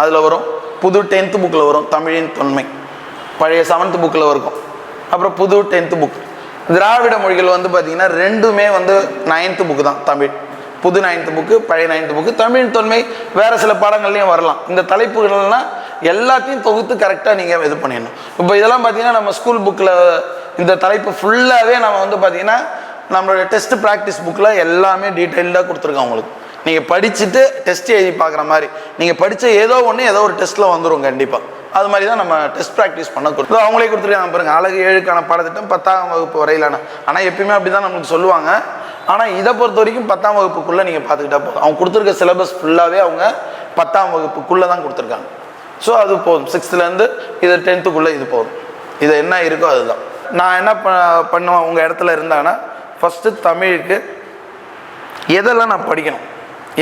Speaker 1: அதில் வரும், புது 10th புக்கில் வரும். தமிழின் தொன்மை பழைய 7th புக்கில் இருக்கும், அப்புறம் புது 10th புக். திராவிட மொழிகள் வந்து பார்த்திங்கன்னா ரெண்டுமே வந்து 9th புக்கு தான். தமிழ் புது 9th புக்கு, பழைய 9th புக்கு. தமிழின் தொன்மை வேறு சில பாடங்கள்லையும் வரலாம். இந்த தலைப்புகள்லாம் எல்லாத்தையும் தொகுத்து கரெக்டாக நீங்கள் இது பண்ணிடணும். இப்போ இதெல்லாம் பார்த்திங்கன்னா நம்ம ஸ்கூல் புக்கில் இந்த தலைப்பு ஃபுல்லாகவே நம்ம வந்து பார்த்திங்கன்னா நம்மளுடைய டெஸ்ட் ப்ராக்டிஸ் புக்கில் எல்லாமே டீட்டெயில்டாக கொடுத்துருக்கோம் உங்களுக்கு. நீங்கள் படிச்சுட்டு டெஸ்ட் எழுதி பார்க்குற மாதிரி, நீங்கள் படித்த ஏதோ ஒரு டெஸ்ட்டில் வந்துடும் கண்டிப்பாக. அது மாதிரி தான் நம்ம டெஸ்ட் ப்ராக்டிஸ் பண்ண கொடுத்து அவங்களே கொடுத்துருக்காங்க பாருங்கள். அழகு 7க்கான பாடத்திட்டம் 10ஆம் வகுப்பு வரையிலான. ஆனால் எப்பயுமே அப்படி தான் நம்மளுக்கு சொல்லுவாங்க. ஆனால் இதை பொறுத்த வரைக்கும் 10ஆம் வகுப்புக்குள்ளே நீங்கள் பார்த்துக்கிட்டா போதும். அவங்க கொடுத்துருக்க சிலபஸ் ஃபுல்லாகவே அவங்க 10ஆம் வகுப்புக்குள்ளே தான் கொடுத்துருக்காங்க. ஸோ அது போதும். 6th இது 10th இது போதும். இது என்ன இருக்கோ அதுதான். நான் என்ன பண்ணுவேன் உங்கள் இடத்துல இருந்தாங்கன்னா, ஃபஸ்ட்டு தமிழுக்கு எதெல்லாம் நான் படிக்கணும்,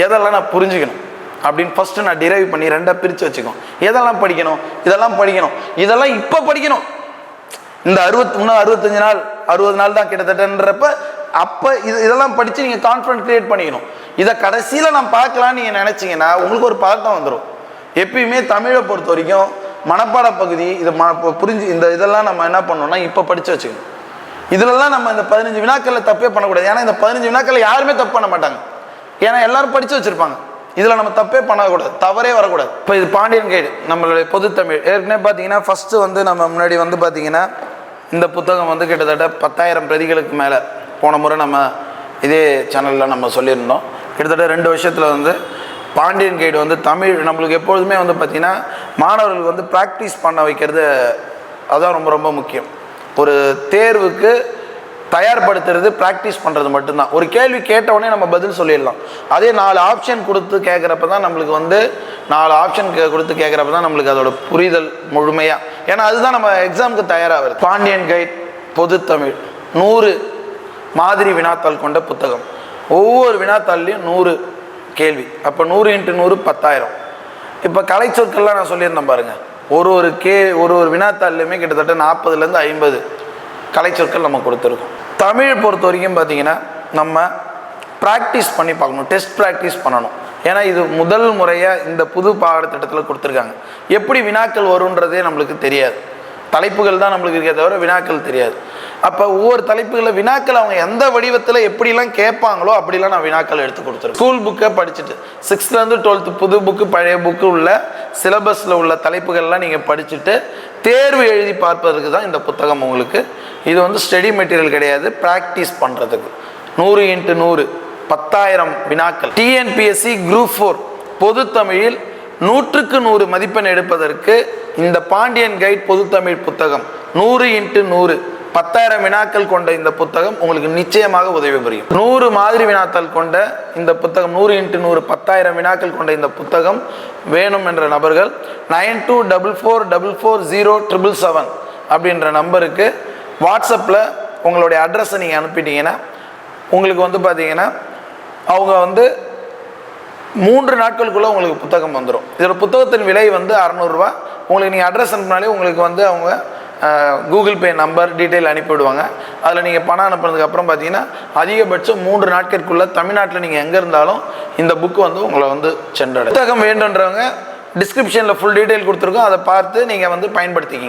Speaker 1: எதெல்லாம் நான் புரிஞ்சுக்கணும் அப்படின்னு ஃபஸ்ட்டு நான் டிரைவ் பண்ணி 2ஆக பிரித்து வச்சுக்கோம். எதெல்லாம் படிக்கணும், இதெல்லாம் படிக்கணும், இதெல்லாம் இப்போ படிக்கணும். இந்த 65 நாள் 60 நாள் தான் கிட்டத்தட்டன்றப்ப அப்போ இதெல்லாம் படித்து நீங்கள் கான்ஃபிடன்ட் க்ரியேட் பண்ணிக்கணும். இதை கடைசியில் நான் பார்க்கலான்னு நீங்கள் நினச்சிங்கன்னா உங்களுக்கு ஒரு பதட்டம் வந்துடும். எப்பயுமே தமிழை பொறுத்த வரைக்கும் மனப்பாட பகுதி இது புரிஞ்சு இதெல்லாம் நம்ம என்ன பண்ணோம்னா இப்போ படித்து வச்சுக்கணும். இதிலெல்லாம் நம்ம இந்த 15 வினாக்களில் தப்பே பண்ணக்கூடாது. ஏன்னா இந்த 15 வினாக்களில் யாருமே தப்பு பண்ண மாட்டாங்க. ஏன்னா எல்லாரும் படித்து வச்சுருப்பாங்க. இதில் நம்ம தப்பே பண்ணக்கூடாது, தவறே வரக்கூடாது. இப்போ இது பாண்டியன் கைடு நம்மளுடைய பொதுத்தமிழ். ஏற்கனவே பார்த்தீங்கன்னா ஃபஸ்ட்டு வந்து நம்ம முன்னாடி வந்து பார்த்திங்கன்னா இந்த புத்தகம் வந்து கிட்டத்தட்ட 10,000 பிரதிகளுக்கு மேலே போன முறை நம்ம இதே சேனலில் நம்ம சொல்லியிருந்தோம். கிட்டத்தட்ட 2 வருஷத்தில் வந்து பாண்டியன் கைடு வந்து தமிழ் நம்மளுக்கு எப்பொழுதுமே வந்து பார்த்திங்கன்னா மாணவர்களுக்கு வந்து ப்ராக்டிஸ் பண்ண வைக்கிறது அதுதான் ரொம்ப ரொம்ப முக்கியம். ஒரு தேர்வுக்கு தயார்படுத்துறது ப்ராக்டிஸ் பண்ணுறது மட்டும்தான். ஒரு கேள்வி கேட்டவுடனே நம்ம பதில் சொல்லிடலாம். அதே 4 ஆப்ஷன் கொடுத்து கேட்குறப்ப தான் நம்மளுக்கு வந்து 4 ஆப்ஷன் கொடுத்து கேட்குறப்ப தான் நம்மளுக்கு அதோட புரிதல் முழுமையாக, ஏன்னா அதுதான் நம்ம எக்ஸாமுக்கு தயாராகிறது. பாண்டியன் கைட் பொதுத்தமிழ் 100 மாதிரி வினாத்தாள் கொண்ட புத்தகம். ஒவ்வொரு வினாத்தாள்லையும் 100 கேள்வி. அப்போ 100 × 100 10,000. இப்போ கலை சொற்கள்லாம் நான் சொல்லியிருந்தேன் பாருங்கள். ஒரு வினாத்தாள்லையுமே கிட்டத்தட்ட 40லேருந்து 50 கலை சொற்கள் நம்ம கொடுத்துருக்கோம். தமிழ் பொறுத்த வரைக்கும் பார்த்திங்கன்னா நம்ம ப்ராக்டிஸ் பண்ணி பார்க்கணும், டெஸ்ட் ப்ராக்டிஸ் பண்ணணும். ஏன்னா இது முதல் முறையாக இந்த புது பாடத்திட்டத்தில் கொடுத்துருக்காங்க. எப்படி வினாக்கள் வரும்ன்றதே நம்மளுக்கு தெரியாது. தலைப்புகள் தான் நம்மளுக்கு இருக்கே தவிர வினாக்கள் தெரியாது. அப்போ ஒவ்வொரு தலைப்புகளில் வினாக்கள் அவங்க எந்த வடிவத்தில் எப்படிலாம் கேட்பாங்களோ அப்படிலாம் நான் வினாக்கள் எடுத்து கொடுத்துருக்கேன். ஸ்கூல் புக்கை படிச்சுட்டு 6th 12th புது புக்கு பழைய புக்கு உள்ள சிலபஸில் உள்ள தலைப்புகள்லாம் நீங்கள் படிச்சுட்டு தேர்வு எழுதி பார்ப்பதற்கு தான் இந்த புத்தகம் உங்களுக்கு. இது வந்து ஸ்டடி மெட்டீரியல் கிடையாது, ப்ராக்டிஸ் பண்ணுறதுக்கு. 100x100 10,000 வினாக்கள். டிஎன்பிஎஸ்சி குரூப் 4 பொது தமிழில் 100க்கு 100 மதிப்பெண் எடுப்பதற்கு இந்த பாண்டியன் கைட் பொது தமிழ் புத்தகம் 100x100 10,000 வினாக்கள் கொண்ட இந்த புத்தகம் உங்களுக்கு நிச்சயமாக உதவி புரியும். 100 மாதிரி வினாக்கள் கொண்ட இந்த புத்தகம் 100x100 10,000 வினாக்கள் கொண்ட இந்த புத்தகம் வேணும் என்ற நபர்கள் 9244440777 அப்படின்ற நம்பருக்கு வாட்ஸ்அப்பில் உங்களுடைய அட்ரஸை நீங்கள் அனுப்பிட்டீங்கன்னா உங்களுக்கு வந்து பார்த்தீங்கன்னா அவங்க வந்து 3 நாட்களுக்குள்ளே உங்களுக்கு புத்தகம் வந்துடும். இதோட புத்தகத்தின் விலை வந்து 600 ரூபா. உங்களுக்கு நீங்கள் அட்ரஸ் அனுப்பினாலே உங்களுக்கு வந்து அவங்க கூகுள் பே நம்பர் டீட்டெயில் அனுப்பிவிடுவாங்க. அதில் நீங்கள் பணம் அனுப்புனதுக்கு அப்புறம் பார்த்தீங்கன்னா அதிகபட்சம் 3 நாட்களுக்குள்ளே தமிழ்நாட்டில் நீங்கள் எங்கே இருந்தாலும் இந்த புக்கு வந்து உங்களை வந்து சென்றடையும். புத்தகம் வேண்டுன்றவங்க டிஸ்கிரிப்ஷனில் ஃபுல் டீட்டெயில் கொடுத்துருக்கோம், அதை பார்த்து நீங்கள் வந்து பயன்படுத்திக்கிங்க.